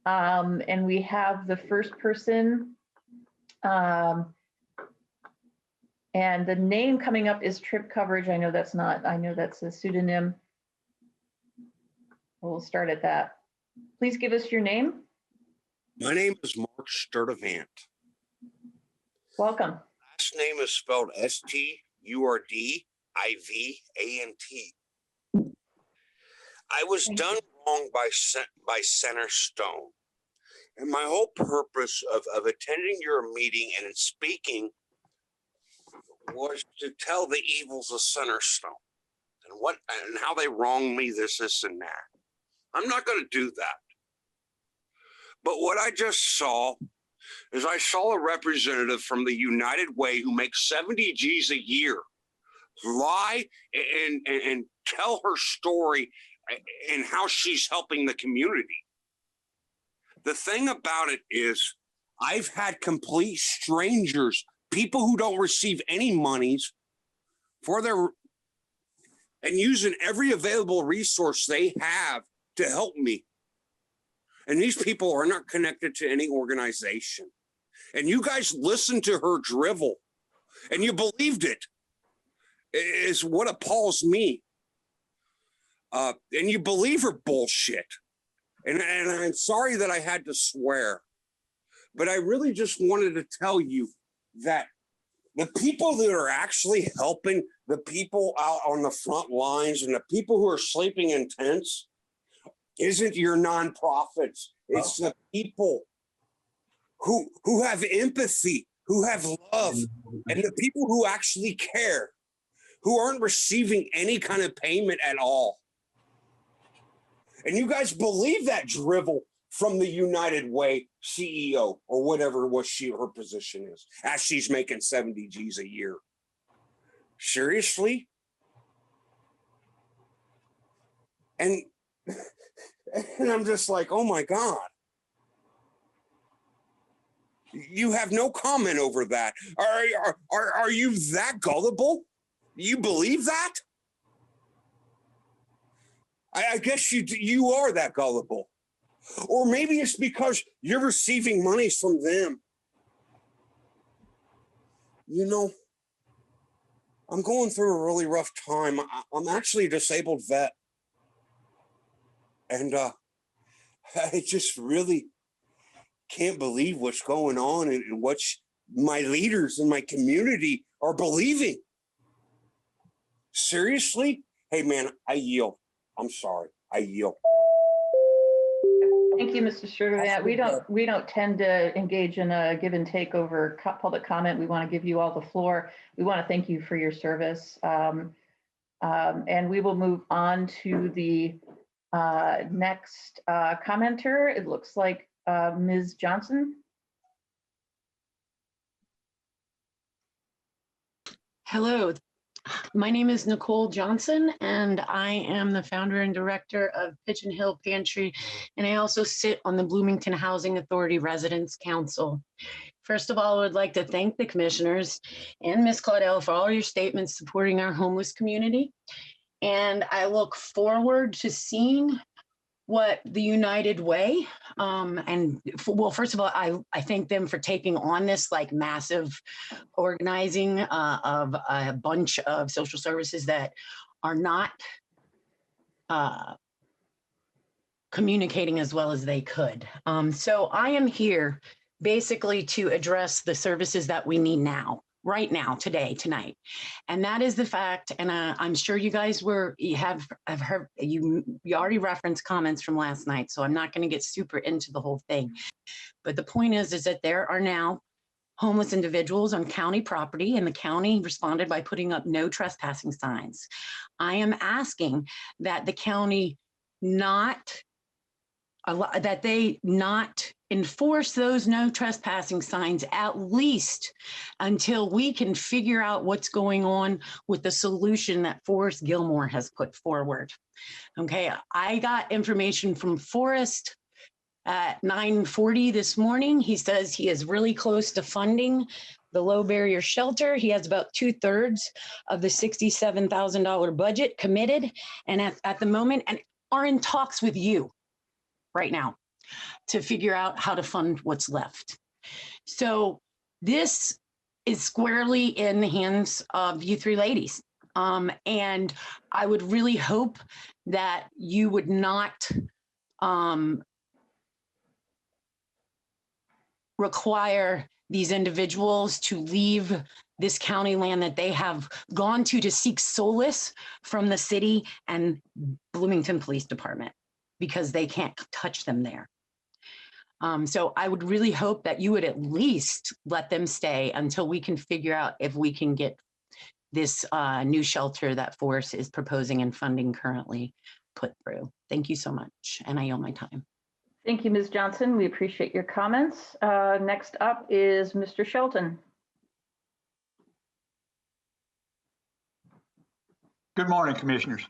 And we have the first person, and the name coming up is Trip Coverage. I know that's a pseudonym. We'll start at that. Please give us your name. My name is Mark Sturdivant. Welcome. Last name is spelled Sturdivant. I was done wrong by Center Stone. And my whole purpose of attending your meeting and speaking was to tell the evils of Center Stone and how they wronged me, this, and that. I'm not going to do that. But what I just saw is I saw a representative from the United Way who makes 70 G's a year lie and tell her story and how she's helping the community. The thing about it is I've had complete strangers, people who don't receive any monies for their, and using every available resource they have to help me. And these people are not connected to any organization. And you guys listened to her drivel and you believed it, is what appalls me. And you believe her bullshit. And I'm sorry that I had to swear, but I really just wanted to tell you that the people that are actually helping the people out on the front lines and the people who are sleeping in tents isn't your nonprofits. It's the people who have empathy, who have love, and the people who actually care, who aren't receiving any kind of payment at all. And you guys believe that drivel from the United Way CEO or whatever her position is, as she's making 70 G's a year. Seriously? And I'm just like, oh my God. You have no comment over that. Are you that gullible? You believe that? I guess you are that gullible. Or maybe it's because you're receiving monies from them. You know, I'm going through a really rough time. I'm actually a disabled vet. And I just really can't believe what's going on and what my leaders in my community are believing. Seriously? Hey, man, I yield. I'm sorry. I yield. Thank you, Mr. Sturdivant. We don't tend to engage in a give and take over public comment. We want to give you all the floor. We want to thank you for your service. And we will move on to the next commenter. It looks like Ms. Johnson. Hello, my name is Nicole Johnson, and I am the founder and director of Pigeon Hill Pantry, and I also sit on the Bloomington Housing Authority Residents Council. First of all, I would like to thank the commissioners and Ms. Claudel for all your statements supporting our homeless community. And I look forward to seeing what the United Way, well, first of all, I thank them for taking on this like massive organizing of a bunch of social services that are not communicating as well as they could. So I am here basically to address the services that we need now. Right now, today, tonight. And that is the fact, and I'm sure you guys have heard, you already referenced comments from last night, so I'm not going to get super into the whole thing. But the point is that there are now homeless individuals on county property, and the county responded by putting up no trespassing signs. I am asking that the county not enforce those no trespassing signs at least until we can figure out what's going on with the solution that Forrest Gilmore has put forward. Okay, I got information from Forrest at 9:40 this morning. He says he is really close to funding the low barrier shelter. He has about 2/3 of the $67,000 budget committed, and at the moment, and are in talks with you right now to figure out how to fund what's left. So this is squarely in the hands of you three ladies. And I would really hope that you would not require these individuals to leave this county land that they have gone to seek solace from the city and Bloomington Police Department, because they can't touch them there. So I would really hope that you would at least let them stay until we can figure out if we can get this new shelter that Forrest is proposing and funding currently put through. Thank you so much. And I yield my time. Thank you, Ms. Johnson. We appreciate your comments. Next up is Mr. Shelton. Good morning, Commissioners.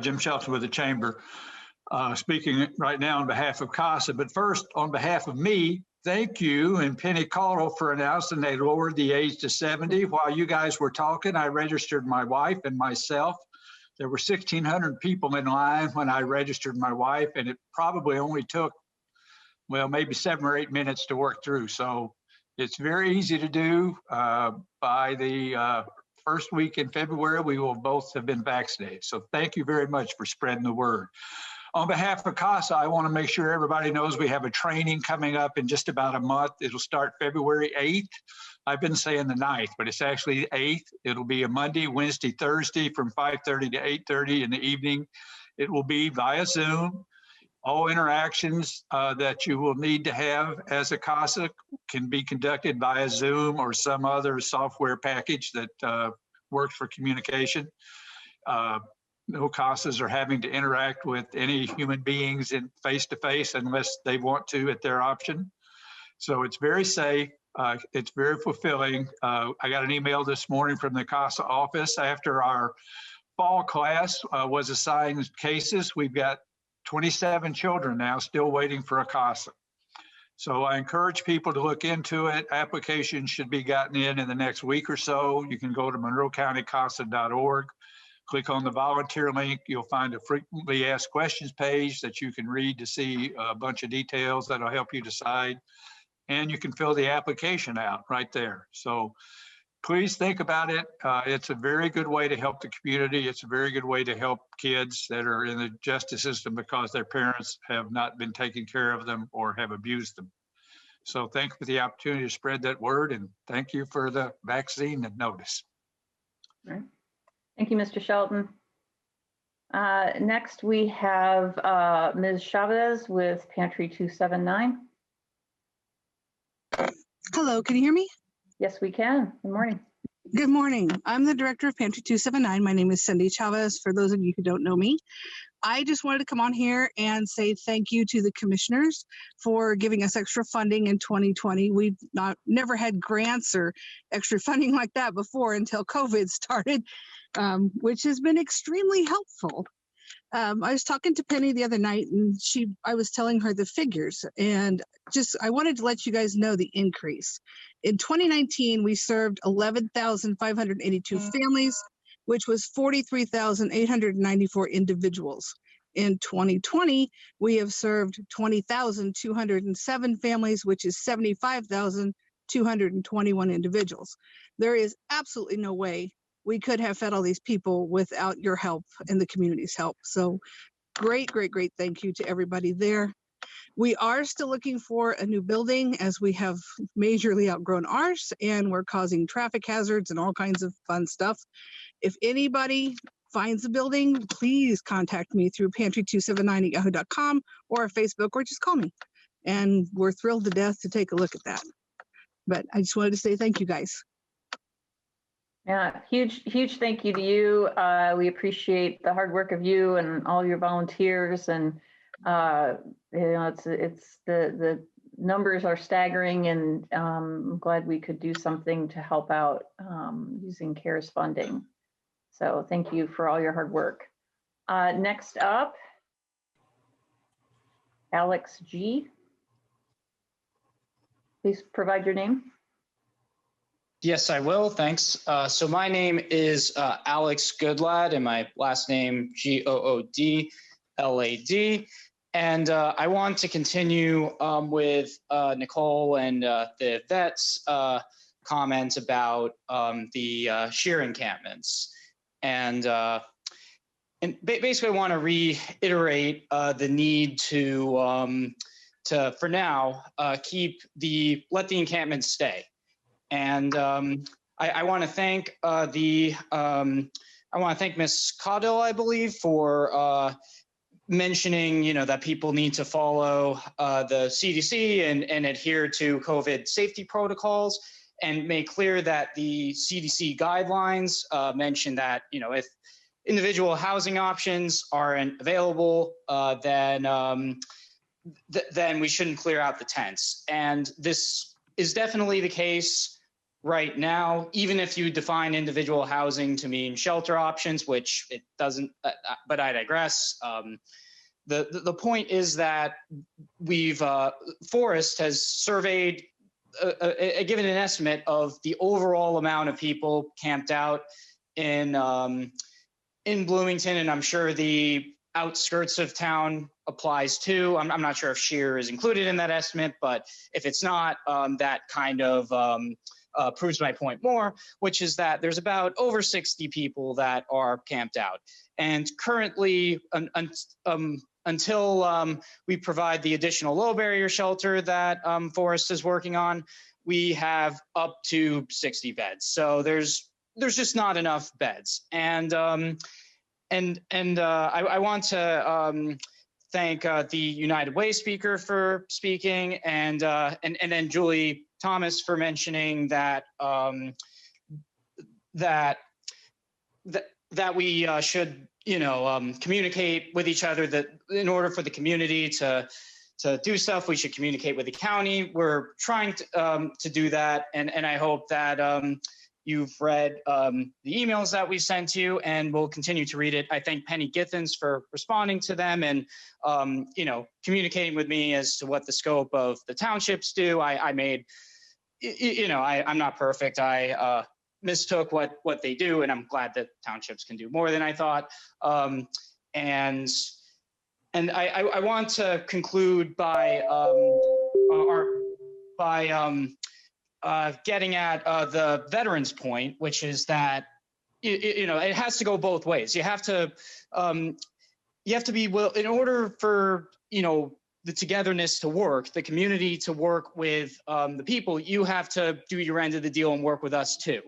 Jim Shelton with the Chamber, speaking right now on behalf of CASA. But first, on behalf of me, thank you and Penny Caldwell for announcing they lowered the age to 70. While you guys were talking, I registered my wife and myself. There were 1,600 people in line when I registered my wife, and it probably only took, well, maybe 7 or 8 minutes to work through. So it's very easy to do. By the first week in February, we will both have been vaccinated. So thank you very much for spreading the word. On behalf of CASA, I want to make sure everybody knows we have a training coming up in just about a month. It'll start February 8th. I've been saying the 9th, but it's actually the 8th. It'll be a Monday, Wednesday, Thursday from 5:30 to 8:30 in the evening. It will be via Zoom. All interactions that you will need to have as a CASA can be conducted via Zoom or some other software package that works for communication. No CASAs are having to interact with any human beings in face-to-face unless they want to at their option. So it's very safe. It's very fulfilling. I got an email this morning from the CASA office after our fall class was assigned cases. We've got 27 children now still waiting for a CASA. So I encourage people to look into it. Applications should be gotten in the next week or so. You can go to monroecountycasa.org. Click on the volunteer link. You'll find a frequently asked questions page that you can read to see a bunch of details that'll help you decide. And you can fill the application out right there. So please think about it. It's a very good way to help the community. It's a very good way to help kids that are in the justice system because their parents have not been taking care of them or have abused them. So thank you for the opportunity to spread that word, and thank you for the vaccine notice. All right. Thank you, Mr. Shelton. Next, we have Ms. Chavez with Pantry 279. Hello, can you hear me? Yes, we can. Good morning. Good morning. I'm the director of Pantry 279. My name is Cindy Chavez, for those of you who don't know me. I just wanted to come on here and say thank you to the commissioners for giving us extra funding in 2020. We've never had grants or extra funding like that before until COVID started, which has been extremely helpful. I was talking to Penny the other night, and I was telling her the figures, and I wanted to let you guys know the increase. In 2019, we served 11,582 families, which was 43,894 individuals. In 2020, we have served 20,207 families, which is 75,221 individuals. There is absolutely no way we could have fed all these people without your help and the community's help. So great, great, great thank you to everybody there. We are still looking for a new building as we have majorly outgrown ours and we're causing traffic hazards and all kinds of fun stuff. If anybody finds a building, please contact me through pantry279@yahoo.com or Facebook, or just call me. And we're thrilled to death to take a look at that. But I just wanted to say thank you guys. Yeah, huge thank you to you. We appreciate the hard work of you and all your volunteers, and you know, it's the numbers are staggering, and I'm glad we could do something to help out using CARES funding. So thank you for all your hard work. Next up, Alex G. Please provide your name. Yes, I will. Thanks. So my name is Alex Goodlad, and my last name Goodlad. And I want to continue with Nicole and the vet's comments about the shear encampments. And basically, I want to reiterate the need to for now, let the encampments stay. And I want to thank Ms. Caudill, I believe, for mentioning, that people need to follow the CDC and adhere to COVID safety protocols, and make clear that the CDC guidelines mention that, if individual housing options aren't available, then we shouldn't clear out the tents. And this is definitely the case right now, even if you define individual housing to mean shelter options, which it doesn't, but I digress. The point is that Forest has surveyed, given an estimate of the overall amount of people camped out in Bloomington, and I'm sure the outskirts of town applies too. I'm not sure if shear is included in that estimate, but if it's not, that kind of proves my point more, which is that there's about over 60 people that are camped out. And currently, until we provide the additional low barrier shelter that Forest is working on, we have up to 60 beds. So there's just not enough beds. And I want to thank the United Way speaker for speaking, and then Julie Thomas for mentioning that that we should communicate with each other, that in order for the community to do stuff, we should communicate with the county. We're trying to do that, and I hope that you've read the emails that we sent you, and we'll continue to read it. I thank Penny Githens for responding to them and communicating with me as to what the scope of the townships do. I'm not perfect. I mistook what they do, and I'm glad that townships can do more than I thought. And I want to conclude by getting at the veterans point, which is that it has to go both ways. You have to be in order for the togetherness to work, the community to work with the people. You have to do your end of the deal and work with us too.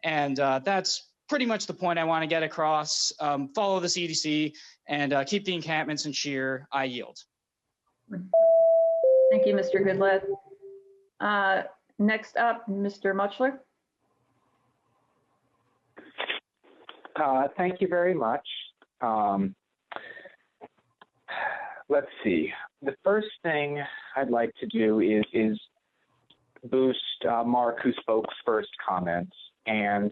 And that's pretty much the point I want to get across. Follow the CDC and keep the encampments in shear. I yield. Thank you, Mr. Goodlad. Next up, Mr. Muchler. Thank you very much. Let's see. The first thing I'd like to do is boost Mark, who spoke's first comments. And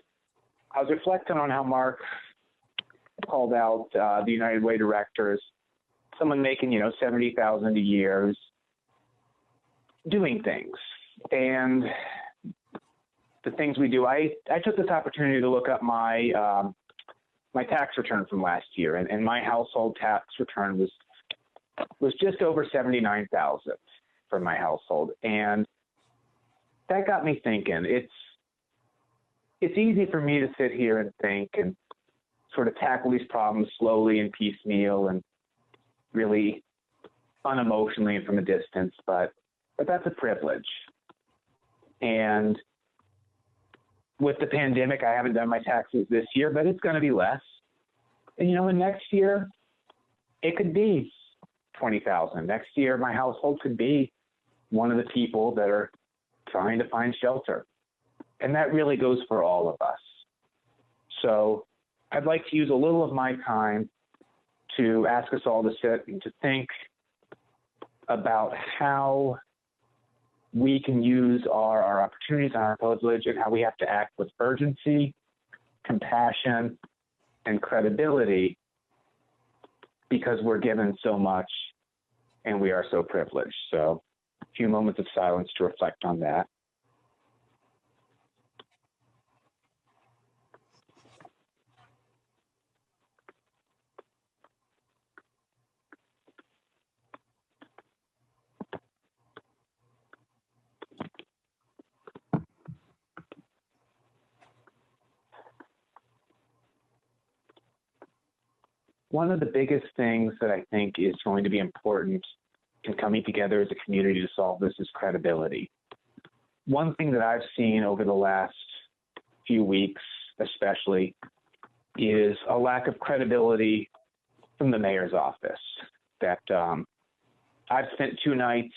I was reflecting on how Mark called out the United Way directors, someone making, $70,000 a year, doing things. And the things we do, I took this opportunity to look up my my tax return from last year, and my household tax return was just over $79,000 for my household, and that got me thinking. It's easy for me to sit here and think and sort of tackle these problems slowly and piecemeal and really unemotionally and from a distance, but that's a privilege. And with the pandemic, I haven't done my taxes this year, but it's going to be less. And and next year, it could be $20,000. Next year, my household could be one of the people that are trying to find shelter. And that really goes for all of us. So I'd like to use a little of my time to ask us all to sit and to think about how we can use our opportunities and our privilege, and how we have to act with urgency, compassion, and credibility, because we're given so much and we are so privileged. So a few moments of silence to reflect on that. One of the biggest things that I think is going to be important in coming together as a community to solve this is credibility. One thing that I've seen over the last few weeks, especially, is a lack of credibility from the mayor's office. That I've spent 2 nights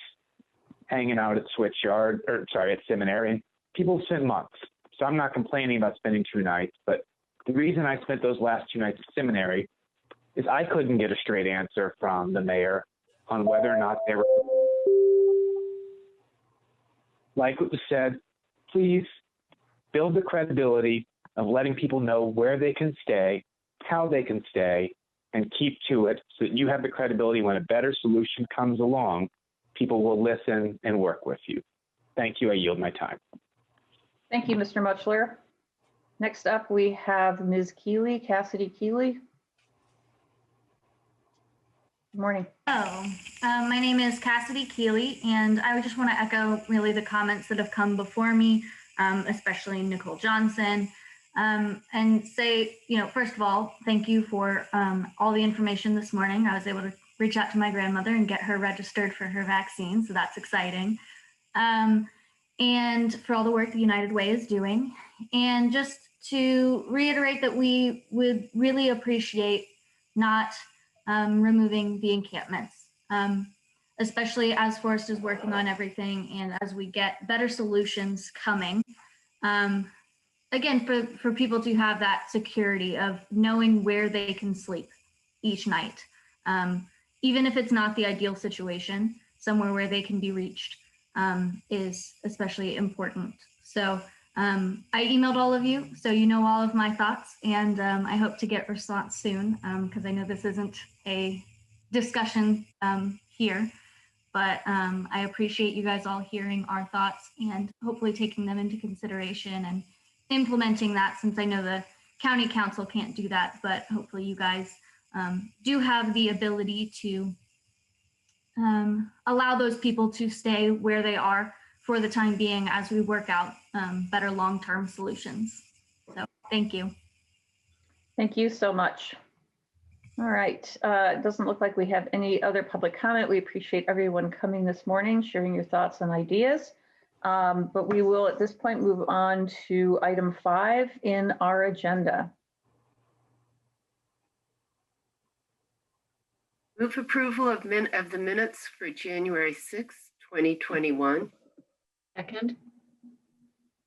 hanging out at at Seminary, and people spend months. So I'm not complaining about spending 2 nights, but the reason I spent those last 2 nights at Seminary is I couldn't get a straight answer from the mayor on whether or not they were. Like what was said, please build the credibility of letting people know where they can stay, how they can stay, and keep to it so that you have the credibility when a better solution comes along, people will listen and work with you. Thank you. I yield my time. Thank you, Mr. Mutchler. Next up, we have Ms. Keeley, Cassidy Keeley. Good morning. My name is Cassidy Keeley, and I would just want to echo really the comments that have come before me, especially Nicole Johnson, and say, first of all, thank you for all the information this morning. I was able to reach out to my grandmother and get her registered for her vaccine, so that's exciting. And for all the work the United Way is doing. And just to reiterate that we would really appreciate not removing the encampments, especially as Forrest is working on everything and as we get better solutions coming. Again, for people to have that security of knowing where they can sleep each night, even if it's not the ideal situation, somewhere where they can be reached is especially important. So I emailed all of you, so you know all of my thoughts, and I hope to get response soon, because I know this isn't a discussion here, but I appreciate you guys all hearing our thoughts and hopefully taking them into consideration and implementing that, since I know the county council can't do that, but hopefully you guys do have the ability to allow those people to stay where they are for the time being as we work out better long-term solutions. So thank you. Thank you so much. All right, it doesn't look like we have any other public comment. We appreciate everyone coming this morning, sharing your thoughts and ideas. But we will at this point move on to item 5 in our agenda. Move approval of the minutes for January 6, 2021. Second.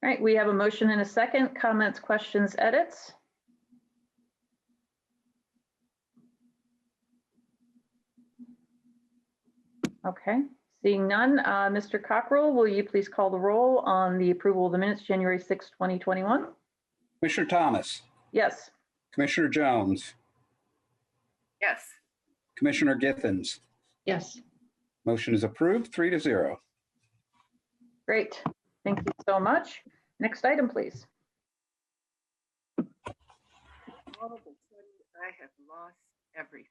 All right, we have a motion and a second. Comments, questions, edits? Okay, seeing none. Mr. Cockrell, will you please call the roll on the approval of the minutes, January 6, 2021? Commissioner Thomas, Yes. Commissioner Jones, Yes. Commissioner Githens. Yes. Motion is approved, 3-0. Great, thank you so much. Next item, please. All of a sudden, I have lost everything.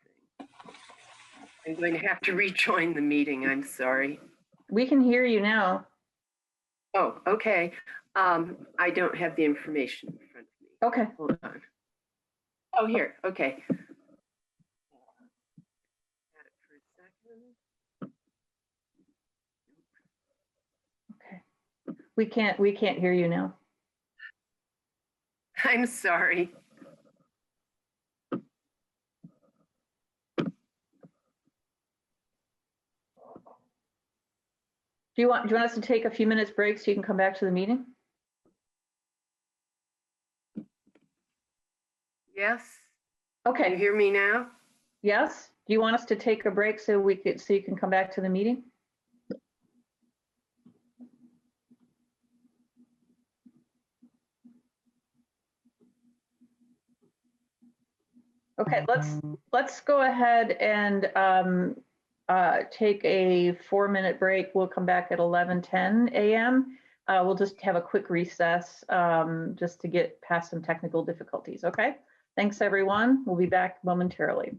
I'm going to have to rejoin the meeting. I'm sorry. We can hear you now. Oh, okay. I don't have the information in front of me. Okay. Hold on. Oh, here. Okay. Had it for a second. Okay. We can't hear you now. I'm sorry. Do you want us to take a few minutes break so you can come back to the meeting? Yes. Okay. Can you hear me now? Yes. Do you want us to take a break so you can come back to the meeting? Okay, let's go ahead and take a 4-minute break. We'll come back at 11:10 a.m. We'll just have a quick recess just to get past some technical difficulties, okay? Thanks, everyone. We'll be back momentarily.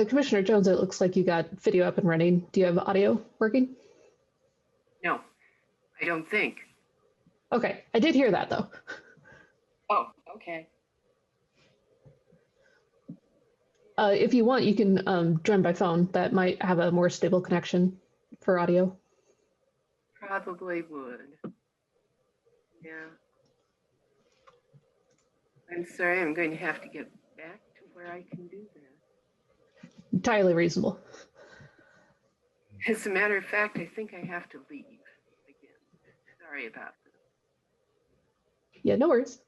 Commissioner Jones, it looks like you got video up and running. Do you have audio working? No, I don't think. Okay, I did hear that though. Oh, okay. If you want, you can join by phone. That might have a more stable connection for audio. Probably would. Yeah. I'm sorry, I'm going to have to get back to where I can do that. Entirely reasonable. As a matter of fact, I think I have to leave again. Sorry about that. Yeah, no worries.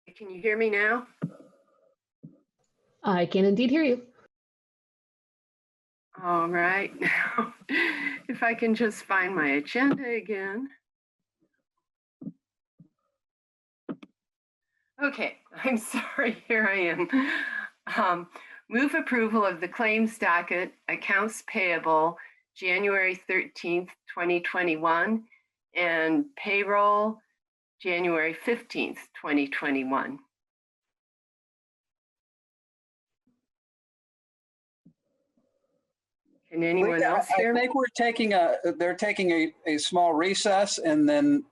Okay, can you hear me now? I can indeed hear you. All right. Now, if I can just find my agenda again. Okay, I'm sorry, here I am. Move approval of the claims docket, accounts payable, January 13th, 2021, and payroll, January 15th, 2021. Can anyone else hear me? I think they're taking a small recess, and then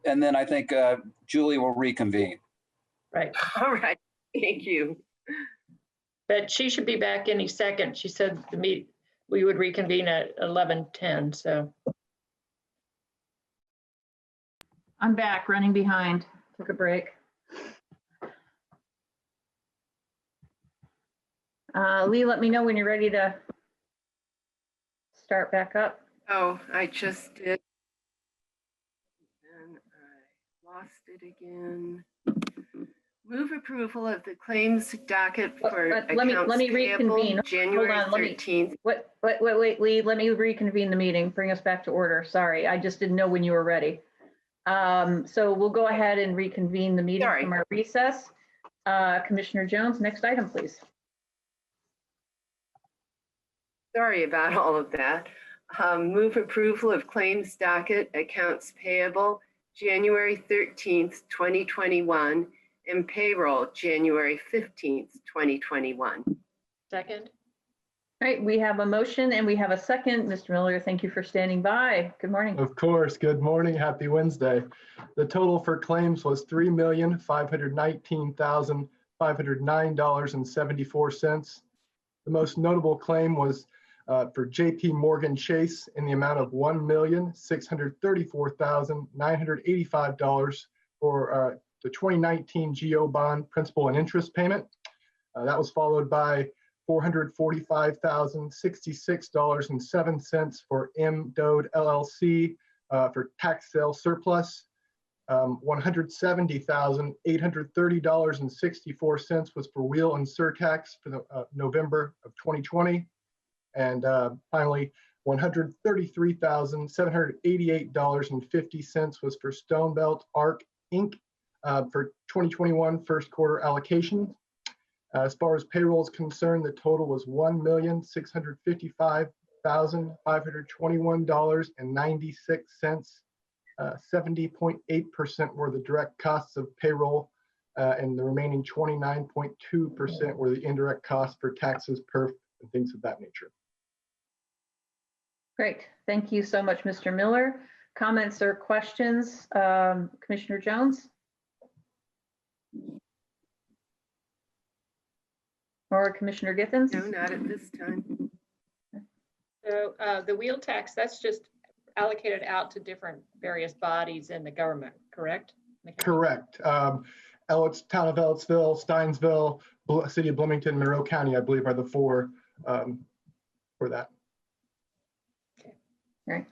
I think Julie will reconvene. Right. All right, thank you. But she should be back any second. She said we would reconvene at 11:10, so. I'm back, running behind. Took a break. Lee, let me know when you're ready to start back up. Oh, I just did. And I lost it again. Move approval of the claims docket for accounts let me payable, reconvene. January Hold on, 13th. Wait, Lee, let me reconvene the meeting, bring us back to order. Sorry, I just didn't know when you were ready. So we'll go ahead and reconvene the meeting from our recess. Commissioner Jones, next item, please. Sorry about all of that. Move approval of claims docket accounts payable January 13th, 2021 and payroll January 15th, 2021. Second. All right, we have a motion and we have a second. Mr. Miller, thank you for standing by. Good morning. Of course. Good morning. Happy Wednesday. The total for claims was $3,519,509.74. The most notable claim was for JP Morgan Chase in the amount of $1,634,985 for the 2019 GO bond principal and interest payment. That was followed by $445,066.07 for M. Dode LLC for tax sale surplus. $170,830.64 was for wheel and surtax for the November of 2020. And finally, $133,788.50 was for Stonebelt Arc Inc. For 2021 first quarter allocation. As far as payroll is concerned, the total was $1,655,521.96. 70.8% were the direct costs of payroll, and the remaining 29.2% were the indirect costs for taxes, perf, and things of that nature. Great. Thank you so much, Mr. Miller. Comments or questions? Commissioner Jones? Or Commissioner Githens? No, not at this time. So the wheel tax, that's just allocated out to different various bodies in the government, correct? Correct. Town of Ellettsville, Steinsville, City of Bloomington, Monroe County, I believe, are the four for that. Okay. All right.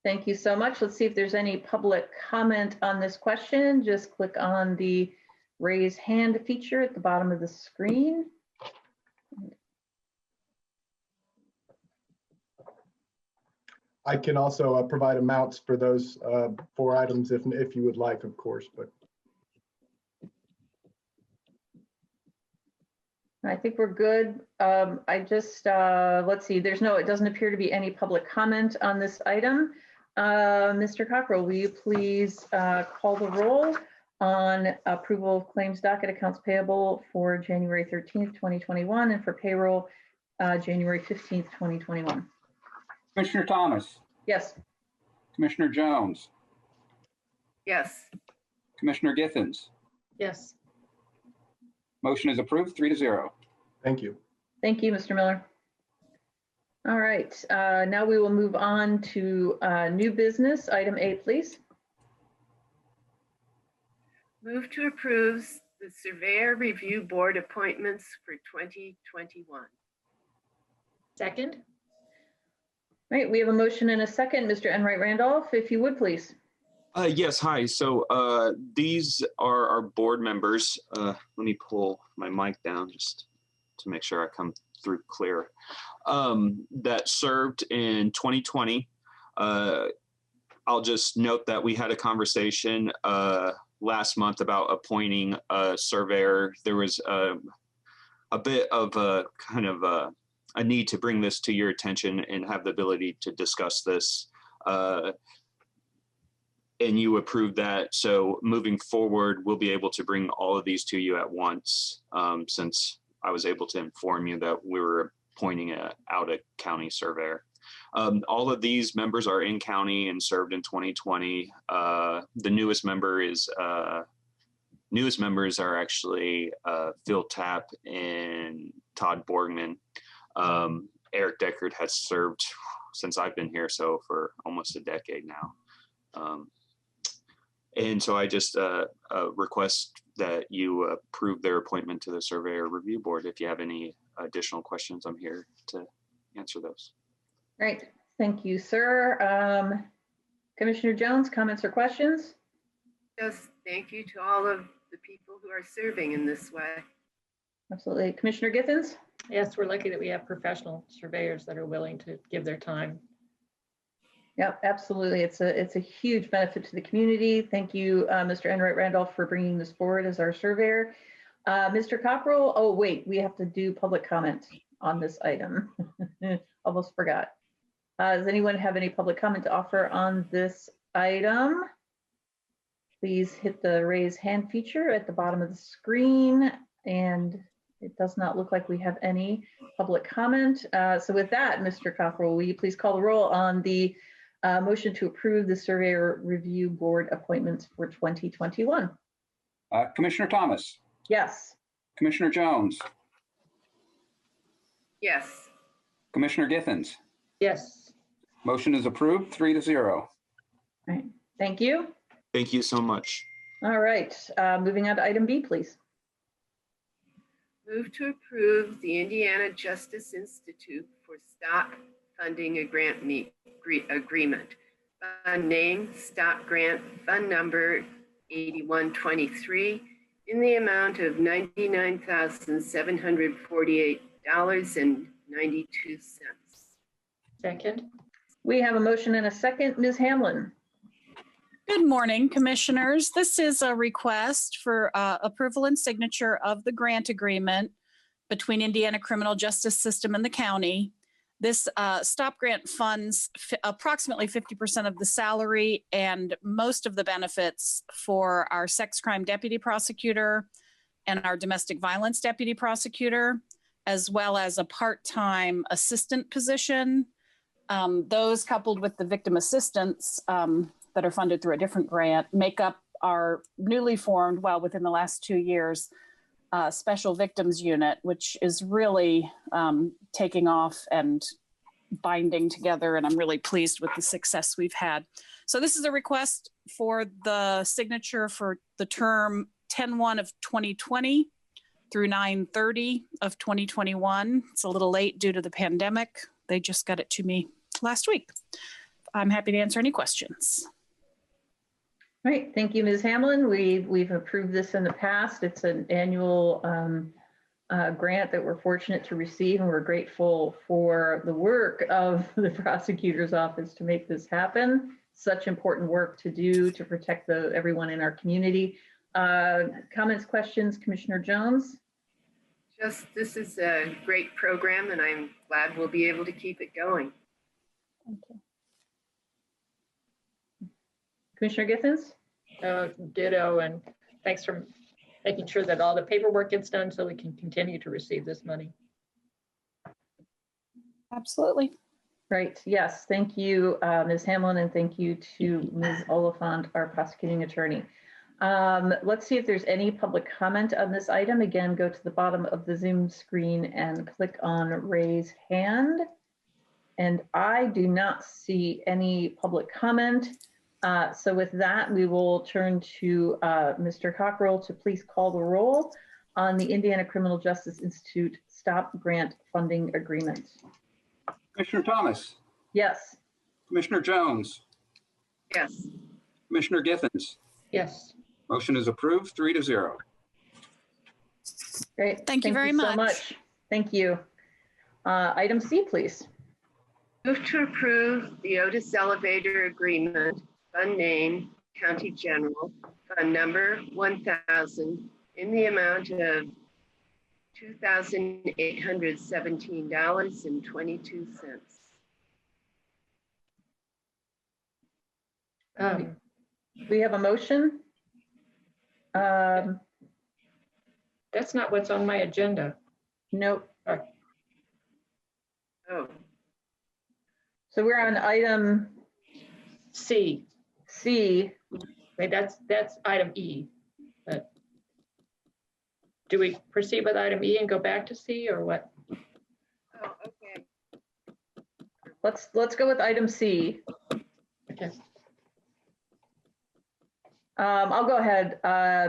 Thank you so much. Let's see if there's any public comment on this question. Just click on the raise hand feature at the bottom of the screen. I can also provide amounts for those 4 items if you would like, of course, but. I think we're good. I just, let's see, it doesn't appear to be any public comment on this item. Mr. Cockrell, will you please call the roll on approval of claims docket accounts payable for January 13th, 2021 and for payroll January 15th, 2021. Commissioner Thomas. Yes. Commissioner Jones. Yes. Commissioner Githens. Yes. Motion is approved, 3-0. Thank you. Thank you, Mr. Miller. All right, now we will move on to new business. Item A, please. Move to approve the Surveyor Review Board appointments for 2021. Second. All right, we have a motion and a second. Mr. Enright Randolph, if you would, please. Yes, hi. So these are our board members. Let me pull my mic down just to make sure I come through clear. That served in 2020. I'll just note that we had a conversation last month about appointing a surveyor. There was a bit of a kind of a need to bring this to your attention and have the ability to discuss this. And you approved that. So moving forward, we'll be able to bring all of these to you at once, since I was able to inform you that we were appointing out a county surveyor. All of these members are in county and served in 2020. The newest members are actually Phil Tapp and Todd Borgman. Eric Deckard has served since I've been here, so for almost a decade now. And so I just request that you approve their appointment to the Surveyor Review Board. If you have any additional questions, I'm here to answer those. Great, thank you, sir. Commissioner Jones, comments or questions? Yes, thank you to all of the people who are serving in this way. Absolutely. Commissioner Githens? Yes, we're lucky that we have professional surveyors that are willing to give their time. Yep, absolutely. It's a huge benefit to the community. Thank you, Mr. Enright Randolph, for bringing this forward as our surveyor. Mr. Cockrell, oh, wait, we have to do public comment on this item. Almost forgot. Does anyone have any public comment to offer on this item? Please hit the raise hand feature at the bottom of the screen. And it does not look like we have any public comment. So with that, Mr. Cockrell, will you please call the roll on the motion to approve the Surveyor Review Board appointments for 2021? Commissioner Thomas, Yes. Commissioner Jones, Yes. Commissioner Githens. Yes. Motion is approved, 3-0. All right. Thank you. Thank you so much. All right. Moving on to item B, please. Move to approve the Indiana Justice Institute for Stop Funding a Grant Agreement. Fund name, Stop Grant, Fund number 8123, in the amount of $99,748.92. Second. We have a motion and a second. Ms. Hamlin. Good morning, Commissioners. This is a request for approval and signature of the grant agreement between Indiana Criminal Justice System and the county. This STOP grant funds approximately 50% of the salary and most of the benefits for our sex crime deputy prosecutor and our domestic violence deputy prosecutor, as well as a part-time assistant position. Those coupled with the victim assistance that are funded through a different grant make up our newly formed, well, within the last 2 years, special victims unit, which is really taking off and binding together. And I'm really pleased with the success we've had. So this is a request for the signature for the term 10/1 of 2020 through 9/30 of 2021. It's a little late due to the pandemic. They just got it to me last week. I'm happy to answer any questions. All right, thank you, Ms. Hamlin. We've approved this in the past. It's an annual grant that we're fortunate to receive, and we're grateful for the work of the prosecutor's office to make this happen. Such important work to do to protect everyone in our community. Comments, questions, Commissioner Jones? This is a great program, and I'm glad we'll be able to keep it going. Thank you. Commissioner Githens? Ditto, and thanks for making sure that all the paperwork gets done so we can continue to receive this money. Absolutely. Right, yes, thank you, Ms. Hamlin, and thank you to Ms. Oliphant, our prosecuting attorney. Let's see if there's any public comment on this item. Again, go to the bottom of the Zoom screen and click on raise hand. And I do not see any public comment. So with that, we will turn to Mr. Cockrell to please call the roll on the Indiana Criminal Justice Institute STOP Grant Funding Agreement. Commissioner Thomas, Yes. Commissioner Jones, Yes. Commissioner Githens. Yes. Motion is approved, 3-0. Great. Thank you very so much. Thank you. Item C, please. Move to approve the Otis Elevator Agreement, Fund name, County General, Fund number 1000, in the amount of $2,817.22. We have a motion. That's not what's on my agenda. Nope. Oh. So we're on item C. C. Wait, that's item E. But do we proceed with item E and go back to C, or what? Oh, okay. Let's go with item C. Okay. I'll go ahead. I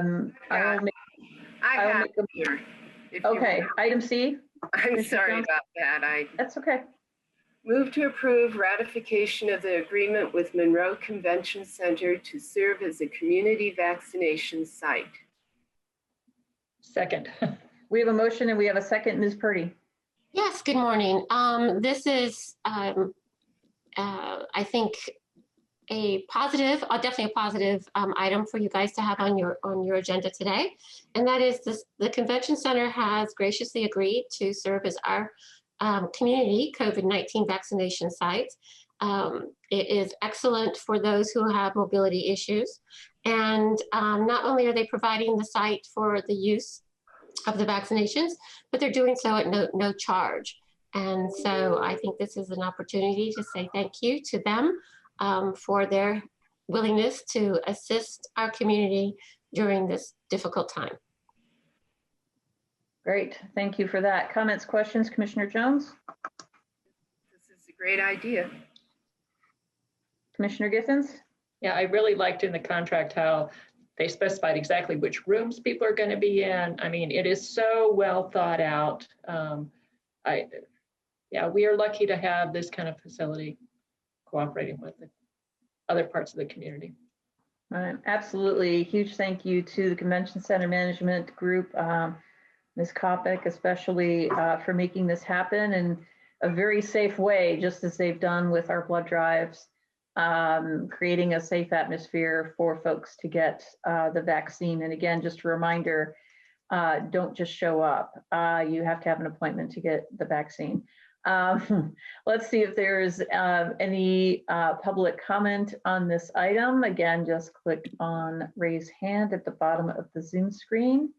have it here. Okay, item C. I'm sorry about that. That's okay. Move to approve ratification of the agreement with Monroe Convention Center to serve as a community vaccination site. Second. We have a motion and we have a second. Ms. Purdy. Yes, good morning. This is, I think, positive, definitely a positive item for you guys to have on your agenda today, and that is this: the Convention Center has graciously agreed to serve as our community COVID-19 vaccination site. It is excellent for those who have mobility issues, and not only are they providing the site for the use of the vaccinations, but they're doing so at no charge. And so I think this is an opportunity to say thank you to them for their willingness to assist our community during this difficult time. Great, thank you for that. Comments, questions, Commissioner Jones? This is a great idea. Commissioner Githens? Yeah, I really liked in the contract how they specified exactly which rooms people are going to be in. I mean, it is so well thought out. Yeah, we are lucky to have this kind of facility cooperating with the other parts of the community. Right, absolutely. Huge thank you to the Convention Center Management Group, Ms. Kopic, especially for making this happen in a very safe way, just as they've done with our blood drives, creating a safe atmosphere for folks to get the vaccine. And again, just a reminder, don't just show up. You have to have an appointment to get the vaccine. Let's see if there's any public comment on this item. Again, just click on raise hand at the bottom of the Zoom screen.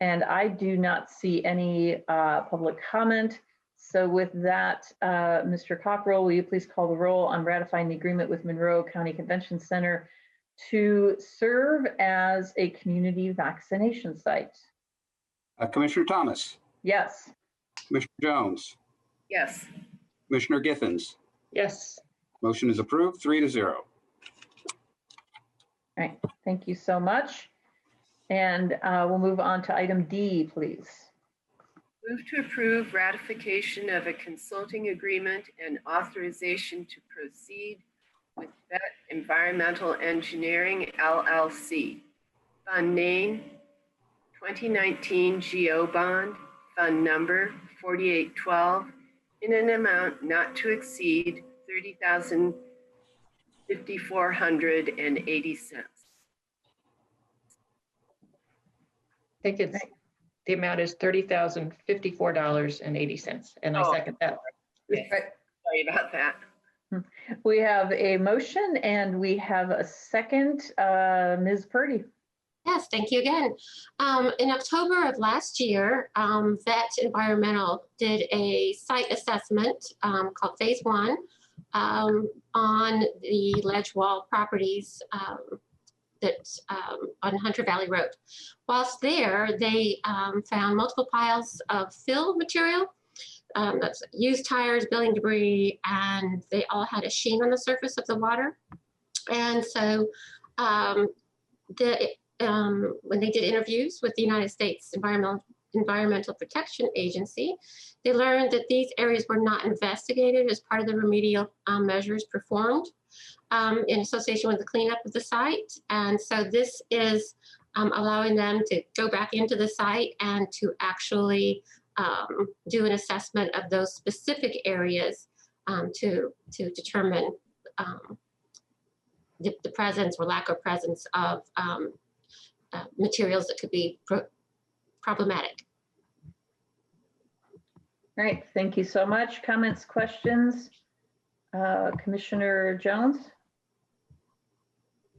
And I do not see any public comment. So with that, Mr. Cockrell, will you please call the roll on ratifying the agreement with Monroe County Convention Center to serve as a community vaccination site? Commissioner Thomas? Yes. Commissioner Jones? Yes. Commissioner Githens? Yes. Motion is approved, 3-0. All right, thank you so much. And we'll move on to item D, please. Move to approve ratification of a consulting agreement and authorization to proceed with Vet Environmental Engineering, LLC. Fund name, 2019 GO Bond, fund number 4812, in an amount not to exceed $30,540.80. I think it's the amount is $30,054.80, and I second that. Sorry about that. We have a motion and we have a second. Ms. Purdy. Yes, thank you again. In October of last year, Vet Environmental did a site assessment called Phase 1 on the ledge wall properties that on Hunter Valley Road. Whilst there, they found multiple piles of fill material, that's used tires, building debris, and they all had a sheen on the surface of the water. And so when they did interviews with the United States Environmental Protection Agency, they learned that these areas were not investigated as part of the remedial measures performed in association with the cleanup of the site. And so this is allowing them to go back into the site and to actually do an assessment of those specific areas to determine the presence or lack of presence of materials that could be problematic. All right, thank you so much. Comments, questions? Commissioner Jones?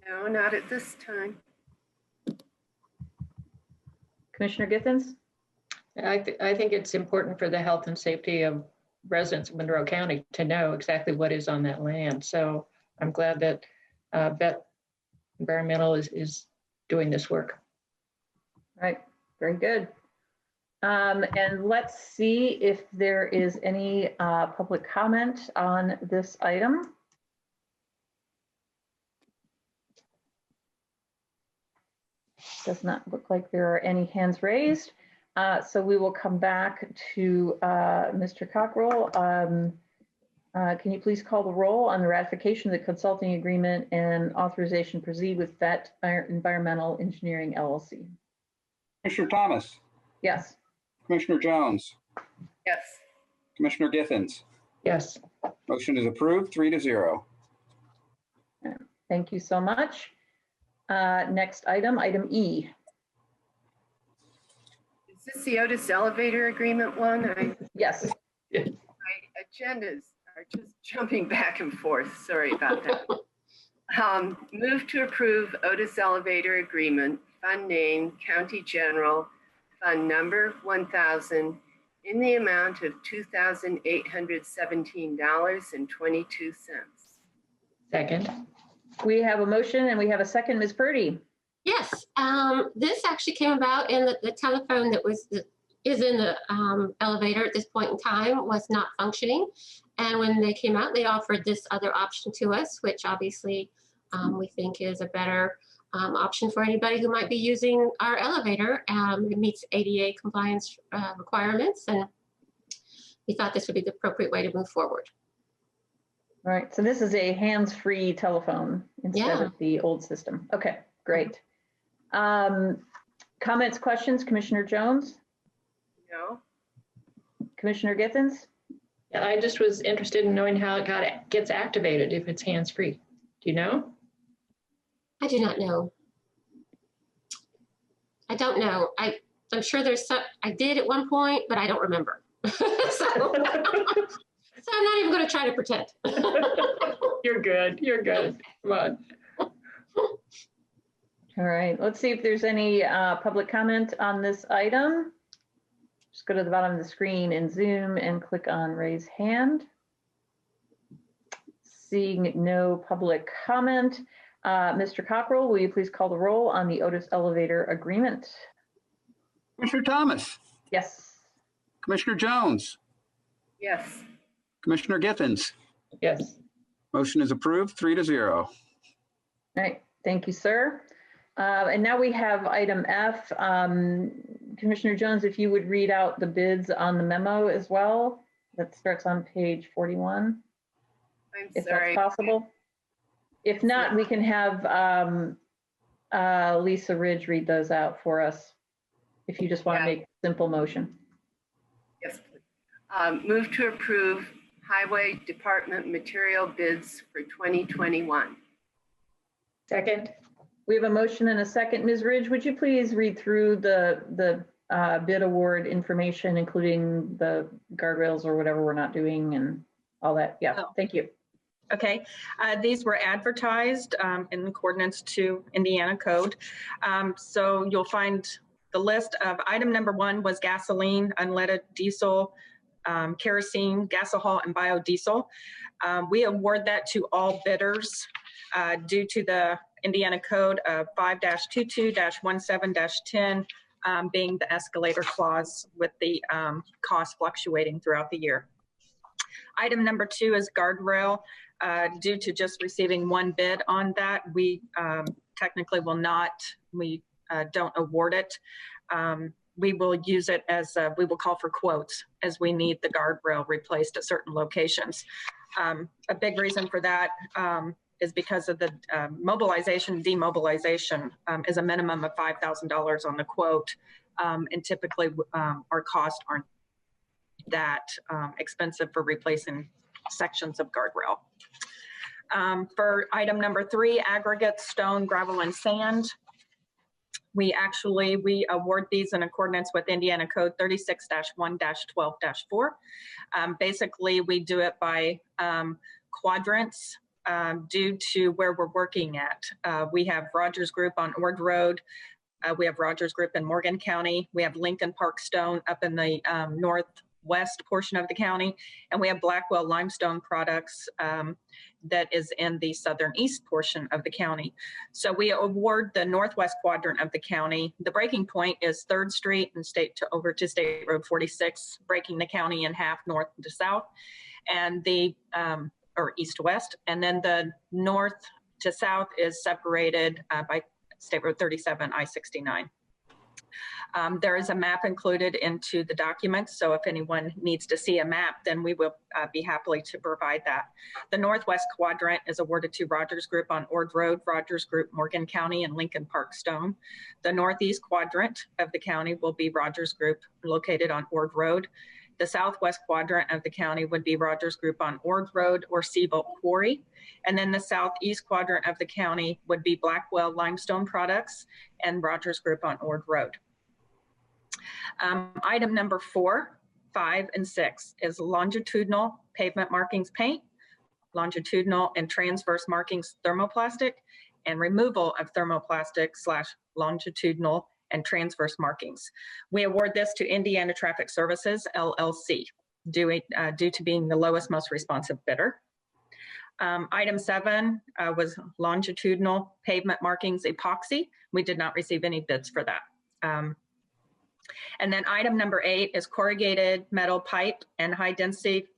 No, not at this time. Commissioner Githens? I think it's important for the health and safety of residents of Monroe County to know exactly what is on that land. So I'm glad that Vet Environmental is doing this work. All right, very good. And let's see if there is any public comment on this item. Does not look like there are any hands raised. So we will come back to Mr. Cockrell. Can you please call the roll on the ratification of the consulting agreement and authorization to proceed with Vet Environmental Engineering, LLC? Commissioner Thomas? Yes. Commissioner Jones? Yes. Commissioner Githens? Yes. Motion is approved, 3-0. Thank you so much. Next item, item E. Is this the Otis elevator agreement one? Yes. My agendas are just jumping back and forth. Sorry about that. Move to approve Otis elevator agreement, fund name, County General, fund number 1000, in the amount of $2,817.22. Second. We have a motion and we have a second. Ms. Purdy. Yes, this actually came about in the telephone that is in the elevator at this point in time was not functioning. And when they came out, they offered this other option to us, which obviously we think is a better option for anybody who might be using our elevator. It meets ADA compliance requirements, and we thought this would be the appropriate way to move forward. All right, so this is a hands-free telephone instead of the old system. Okay, great. Comments, questions, Commissioner Jones? No. Commissioner Githens? Yeah, I just was interested in knowing how it gets activated if it's hands-free. Do you know? I do not know. I don't know. I'm sure there's some, I did at one point, but I don't remember. So I'm not even going to try to pretend. You're good. You're good. Come on. All right, let's see if there's any public comment on this item. Just go to the bottom of the screen in Zoom and click on raise hand. Seeing no public comment. Mr. Cockrell, will you please call the roll on the Otis elevator agreement? Commissioner Thomas. Yes. Commissioner Jones. Yes. Commissioner Githens. Yes. Motion is approved, 3-0. All right, thank you, sir. And now we have item F. Commissioner Jones, if you would read out the bids on the memo as well. That starts on page 41. If that's possible. If not, we can have Lisa Ridge read those out for us if you just want to make a simple motion. Yes, please. Move to approve Highway Department material bids for 2021. Second. We have a motion and a second. Ms. Ridge, would you please read through the bid award information, including the guardrails or whatever we're not doing and all that? Yeah, thank you. Okay, these were advertised in accordance to Indiana code. So you'll find the list of item number 1 was gasoline, unleaded diesel, kerosene, gasohol, and biodiesel. We award that to all bidders due to the Indiana code of 5-22-17-10 being the escalator clause with the cost fluctuating throughout the year. Item number 2 is guardrail. Due to just receiving one bid on that, we technically will not, we don't award it. We will use it as, we will call for quotes as we need the guardrail replaced at certain locations. A big reason for that is because of the mobilization, demobilization is a minimum of $5,000 on the quote. And typically our costs aren't that expensive for replacing sections of guardrail. For item number 3, aggregate, stone, gravel, and sand. We award these in accordance with Indiana Code 36-1-12-4. Basically, we do it by quadrants due to where we're working at. We have Rogers Group on Ord Road. We have Rogers Group in Morgan County. We have Lincoln Park Stone up in the northwest portion of the county. And we have Blackwell Limestone Products that is in the southern east portion of the county. So we award the northwest quadrant of the county. The breaking point is 3rd Street and over to State Road 46, breaking the county in half north to south, and or east to west. And then the north to south is separated by State Road 37, I-69. There is a map included into the document, so if anyone needs to see a map, then we will be happy to provide that. The northwest quadrant is awarded to Rogers Group on Ord Road, Rogers Group Morgan County, and Lincoln Park Stone. The northeast quadrant of the county will be Rogers Group located on Ord Road. The southwest quadrant of the county would be Rogers Group on Ord Road or Seabolt Quarry. And then the southeast quadrant of the county would be Blackwell Limestone Products and Rogers Group on Ord Road. Item number 4, 5, and 6 is longitudinal pavement markings paint, longitudinal and transverse markings thermoplastic, and removal of thermoplastic / longitudinal and transverse markings. We award this to Indiana Traffic Services, LLC, due to being the lowest, most responsive bidder. Item 7 was longitudinal pavement markings epoxy. We did not receive any bids for that. And then item number 8 is corrugated metal pipe and high density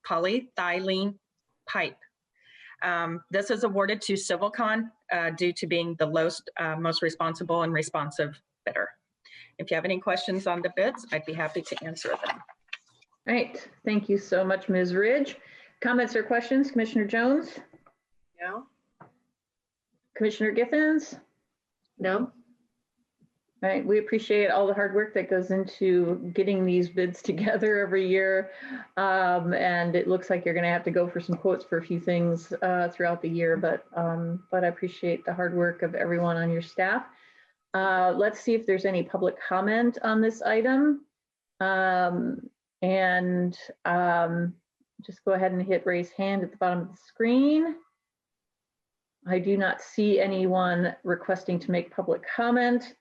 polyethylene pipe. This is awarded to Civilcon due to being the lowest, most responsible and responsive bidder. If you have any questions on the bids, I'd be happy to answer them. All right, thank you so much, Ms. Ridge. Comments or questions, Commissioner Jones? No. Commissioner Githens? No. All right, we appreciate all the hard work that goes into getting these bids together every year. And it looks like you're gonna have to go for some quotes for a few things throughout the year, but I appreciate the hard work of everyone on your staff. Let's see if there's any public comment on this item. Just go ahead and hit raise hand at the bottom of the screen. I do not see anyone requesting to make public comment.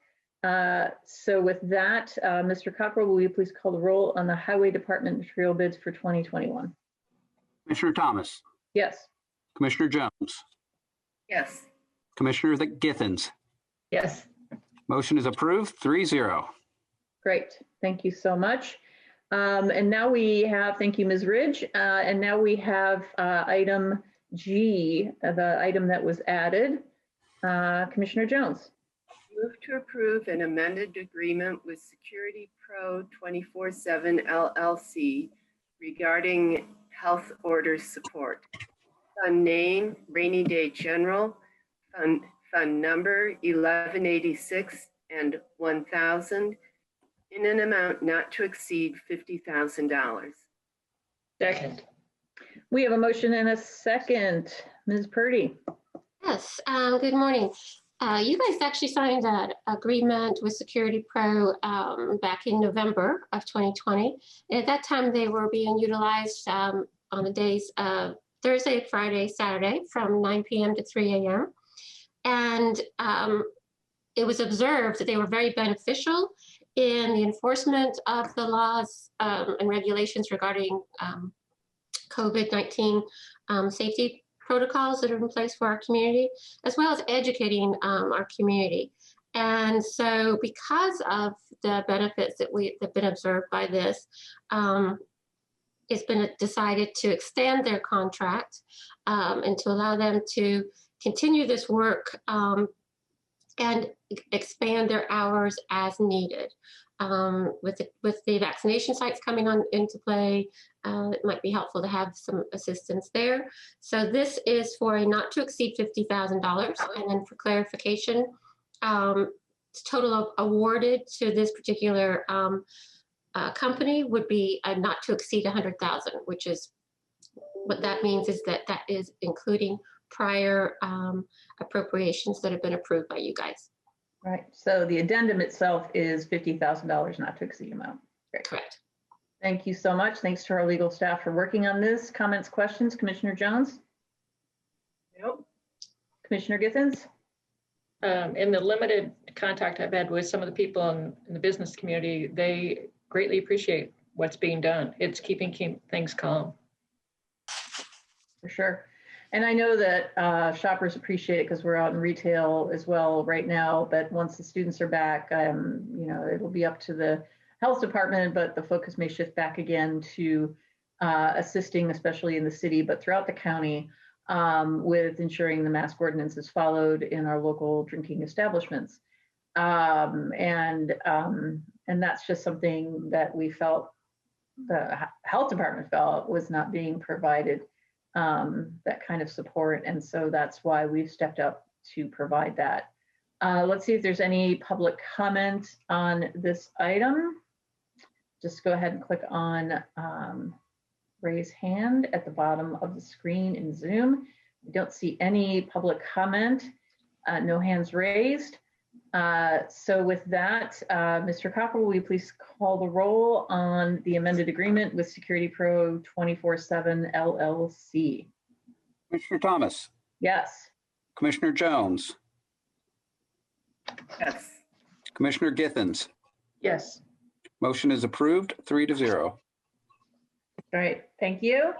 So with that, Mr. Cockrell, will you please call the roll on the Highway Department material bids for 2021? Commissioner Thomas. Yes. Commissioner Jones. Yes. Commissioner Githens. Yes. Motion is approved, 3-0. Great, thank you so much. And now we have, thank you, Ms. Ridge. And now we have item G, the item that was added. Commissioner Jones. Move to approve an amended agreement with Security Pro 24/7 LLC regarding health order support. Fund name, Rainy Day General, fund number 1186 and 1000 in an amount not to exceed $50,000. Second. We have a motion and a second. Ms. Purdy. Yes, good morning. You guys actually signed an agreement with Security Pro back in November of 2020. And at that time, they were being utilized on the days of Thursday, Friday, Saturday from 9 p.m. to 3 a.m. And it was observed that they were very beneficial in the enforcement of the laws and regulations regarding COVID-19 safety protocols that are in place for our community, as well as educating our community. And so because of the benefits that have been observed by this, it's been decided to extend their contract and to allow them to continue this work and expand their hours as needed. With the vaccination sites coming on into play, it might be helpful to have some assistance there. So this is for a not to exceed $50,000. And then for clarification, total awarded to this particular company would be a not to exceed 100,000, which is what that means is that that is including prior appropriations that have been approved by you guys. Right, so the addendum itself is $50,000 not to exceed amount. Great. Correct. Thank you so much. Thanks to our legal staff for working on this. Comments, questions, Commissioner Jones? Nope. Commissioner Githens? In the limited contact I've had with some of the people in the business community, they greatly appreciate what's being done. It's keeping things calm. For sure. And I know that shoppers appreciate it because we're out in retail as well right now, but once the students are back, it'll be up to the health department, but the focus may shift back again to assisting, especially in the city, but throughout the county with ensuring the mask ordinance is followed in our local drinking establishments. And that's just something that we felt, the health department felt was not being provided that kind of support. And so that's why we've stepped up to provide that. Let's see if there's any public comment on this item. just go ahead and click on raise hand at the bottom of the screen in Zoom. We don't see any public comment, no hands raised. So with that, Mr. Cockrell, will you please call the roll on the amended agreement with Security Pro 24/7 LLC? Commissioner Thomas, Yes. Commissioner Jones, Yes. Commissioner Githens. Yes. Motion is approved, 3-0. All right, thank you.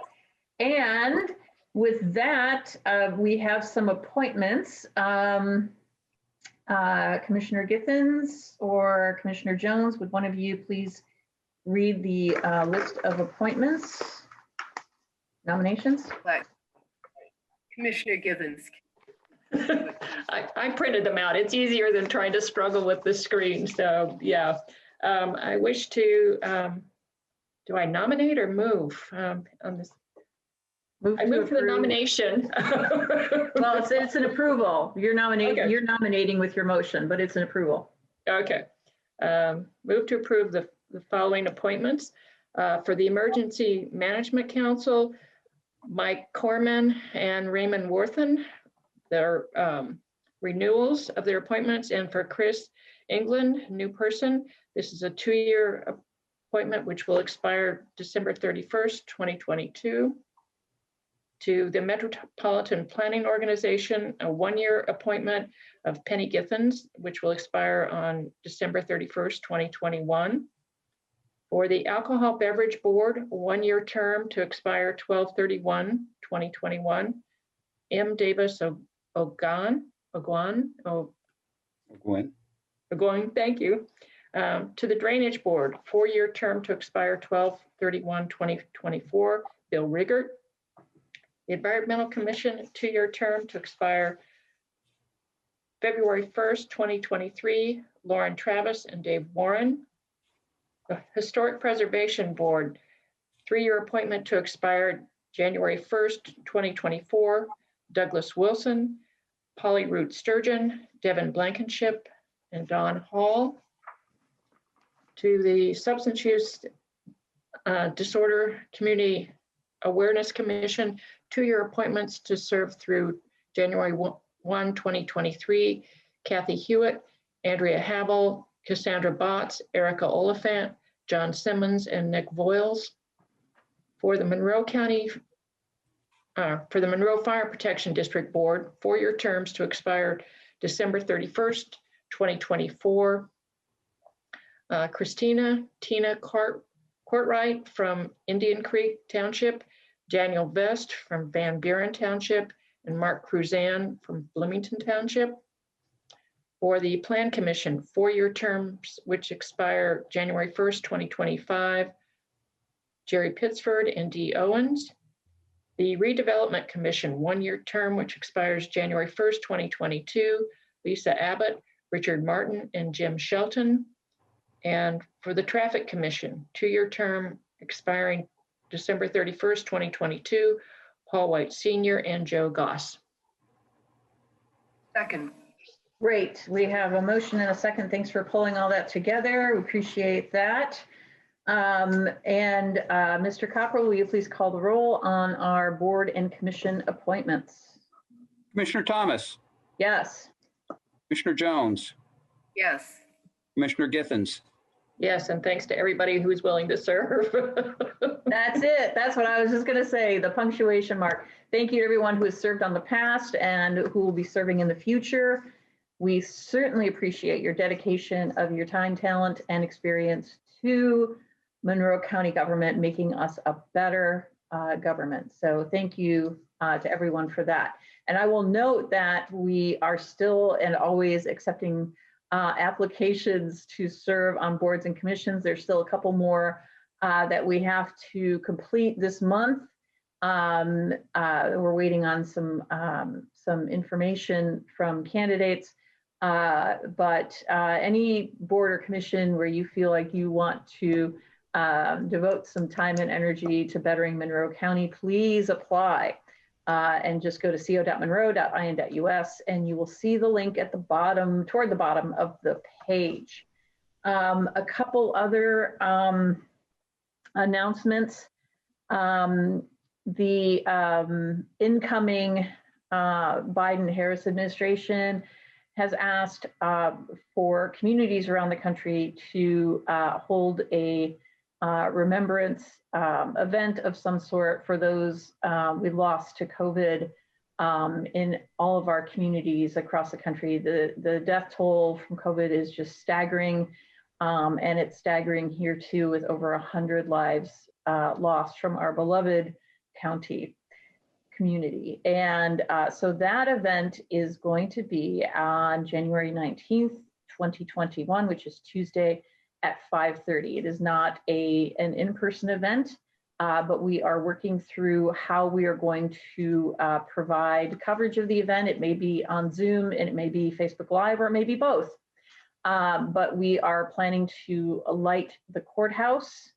And with that, we have some appointments. Commissioner Githens or Commissioner Jones, would one of you please read the list of appointments, nominations? Commissioner Githens. I printed them out. It's easier than trying to struggle with the screen. So yeah, I wish to, do I nominate or move on this? I move for the nomination. Well, it's an approval. You're nominating. Okay. You're nominating with your motion, but it's an approval. Okay. Move to approve the following appointments for the Emergency Management Council: Mike Corman and Raymond Worthen. Their renewals of their appointments, and for Chris England, new person. This is a 2-year appointment which will expire December 31st, 2022. To the Metropolitan Planning Organization, a 1-year appointment of Penny Githens, which will expire on December 31st, 2021. For the Alcohol Beverage Board, a 1-year term to expire 12/31/2021. M. Davis Ogwan, thank you. To the Drainage Board, 4-year term to expire 12/31/2024, Bill Riggert. The Environmental Commission, 2-year term to expire February 1st, 2023, Lauren Travis and Dave Warren. The Historic Preservation Board, 3-year appointment to expire January 1st, 2024, Douglas Wilson, Polly Root Sturgeon, Devin Blankenship, and Don Hall. To the Substance Use Disorder Community Awareness Commission, 2-year appointments to serve through January 1, 2023, Kathy Hewitt, Andrea Havel, Cassandra Botts, Erica Oliphant, John Simmons, and Nick Voiles. For the Monroe Fire Protection District Board, 4-year terms to expire December 31st, 2024. Tina Courtright from Indian Creek Township, Daniel Vest from Van Buren Township, and Mark Cruzan from Bloomington Township. For the Plan Commission, 4-year terms which expire January 1st, 2025, Jerry Pittsford and Dee Owens. The Redevelopment Commission, 1-year term which expires January 1st, 2022, Lisa Abbott, Richard Martin, and Jim Shelton. And for the Traffic Commission, 2-year term expiring December 31st, 2022, Paul White Sr. and Joe Goss. Second. Great. We have a motion and a second. Thanks for pulling all that together. We appreciate that. Mr. Cockrell, will you please call the roll on our board and commission appointments? Commissioner Thomas, Yes. Commissioner Jones, Yes. Commissioner Githens. Yes, and thanks to everybody who's willing to serve. That's it. That's what I was just going to say, the punctuation mark. Thank you to everyone who has served on the past and who will be serving in the future. We certainly appreciate your dedication of your time, talent, and experience to Monroe County government, making us a better government. So thank you to everyone for that. And I will note that we are still and always accepting applications to serve on boards and commissions. There's still a couple more that we have to complete this month. We're waiting on some information from candidates. But any board or commission where you feel like you want to devote some time and energy to bettering Monroe County, please apply. And just go to co.monroe.in.us and you will see the link at the bottom, toward the bottom of the page. A couple other announcements. The incoming Biden-Harris administration has asked for communities around the country to hold a remembrance event of some sort for those we lost to COVID in all of our communities across the country. The death toll from COVID is just staggering, and it's staggering here too, with over 100 lives lost from our beloved county community. And so that event is going to be on January 19th, 2021, which is Tuesday at 5:30. It is not an in-person event, but we are working through how we are going to provide coverage of the event. It may be on Zoom, and it may be Facebook Live, or it may be both. But we are planning to light the courthouse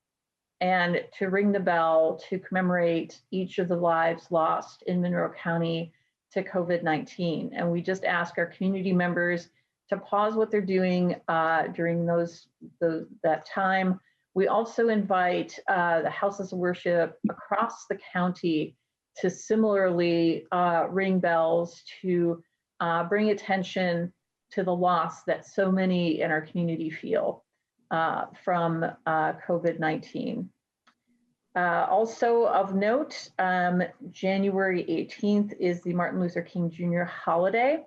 and to ring the bell to commemorate each of the lives lost in Monroe County to COVID-19. And we just ask our community members to pause what they're doing during that time. We also invite the houses of worship across the county to similarly ring bells to bring attention to the loss that so many in our community feel from COVID-19. Also of note, January 18th is the Martin Luther King Jr. holiday,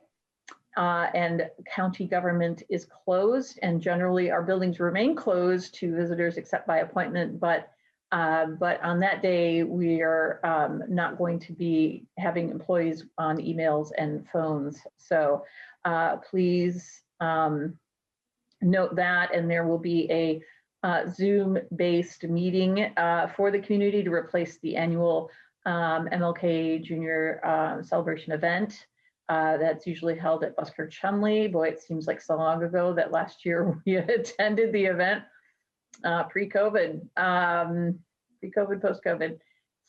and county government is closed, and generally our buildings remain closed to visitors except by appointment, but on that day we are not going to be having employees on emails and phones. So please note that, and there will be a Zoom-based meeting for the community to replace the annual MLK Jr. celebration event that's usually held at Busker Chumley. Boy, it seems like so long ago that last year we attended the event pre-COVID, post-COVID.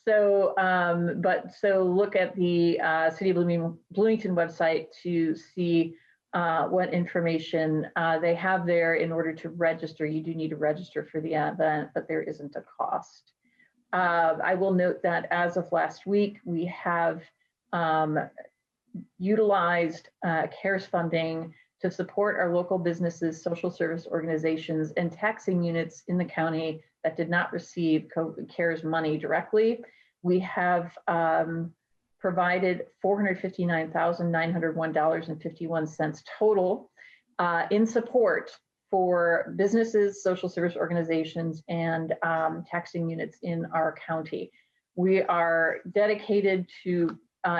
So, so look at the City of Bloomington website to see what information they have there in order to register. You do need to register for the event, but there isn't a cost. I will note that as of last week, we have utilized CARES funding to support our local businesses, social service organizations, and taxing units in the county that did not receive CARES money directly. We have provided $459,901.51 total in support for businesses, social service organizations, and taxing units in our county. We are dedicated to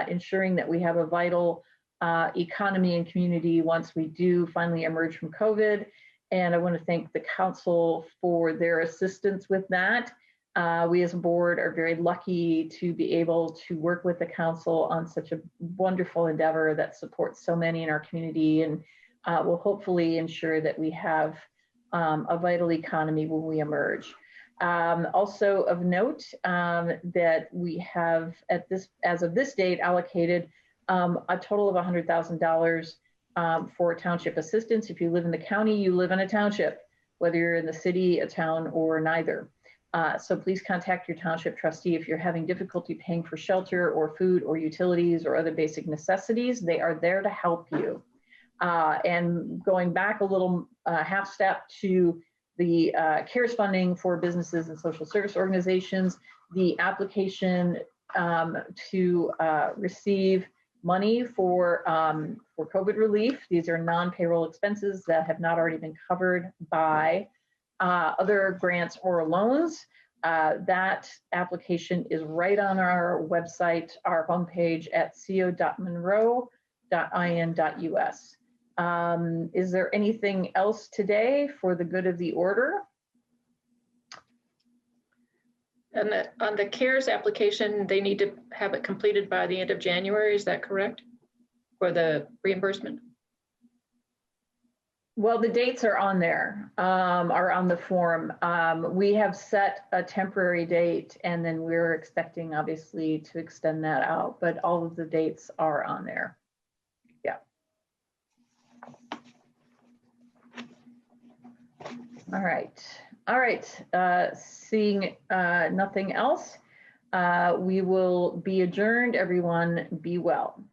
ensuring that we have a vital economy and community once we do finally emerge from COVID. And I want to thank the council for their assistance with that. We as a board are very lucky to be able to work with the council on such a wonderful endeavor that supports so many in our community, and will hopefully ensure that we have a vital economy when we emerge. Also of note that we have as of this date allocated a total of $100,000 for Township Assistance. If you live in the county, you live in a township, whether you're in the city, a town, or neither. So please contact your township trustee if you're having difficulty paying for shelter or food or utilities or other basic necessities. They are there to help you. And going back a little half step to the CARES funding for businesses and social service organizations, the application to receive money for COVID relief. These are non-payroll expenses that have not already been covered by other grants or loans. That application is right on our website, our homepage at co.monroe.in.us. Is there anything else today for the good of the order? And on the CARES application, they need to have it completed by the end of January, is that correct? For the reimbursement? Well, the dates are on there, are on the form. We have set a temporary date, and then we're expecting, obviously, to extend that out, but all of the dates are on there. Yeah. All right. All right, seeing nothing else, we will be adjourned. Everyone be well.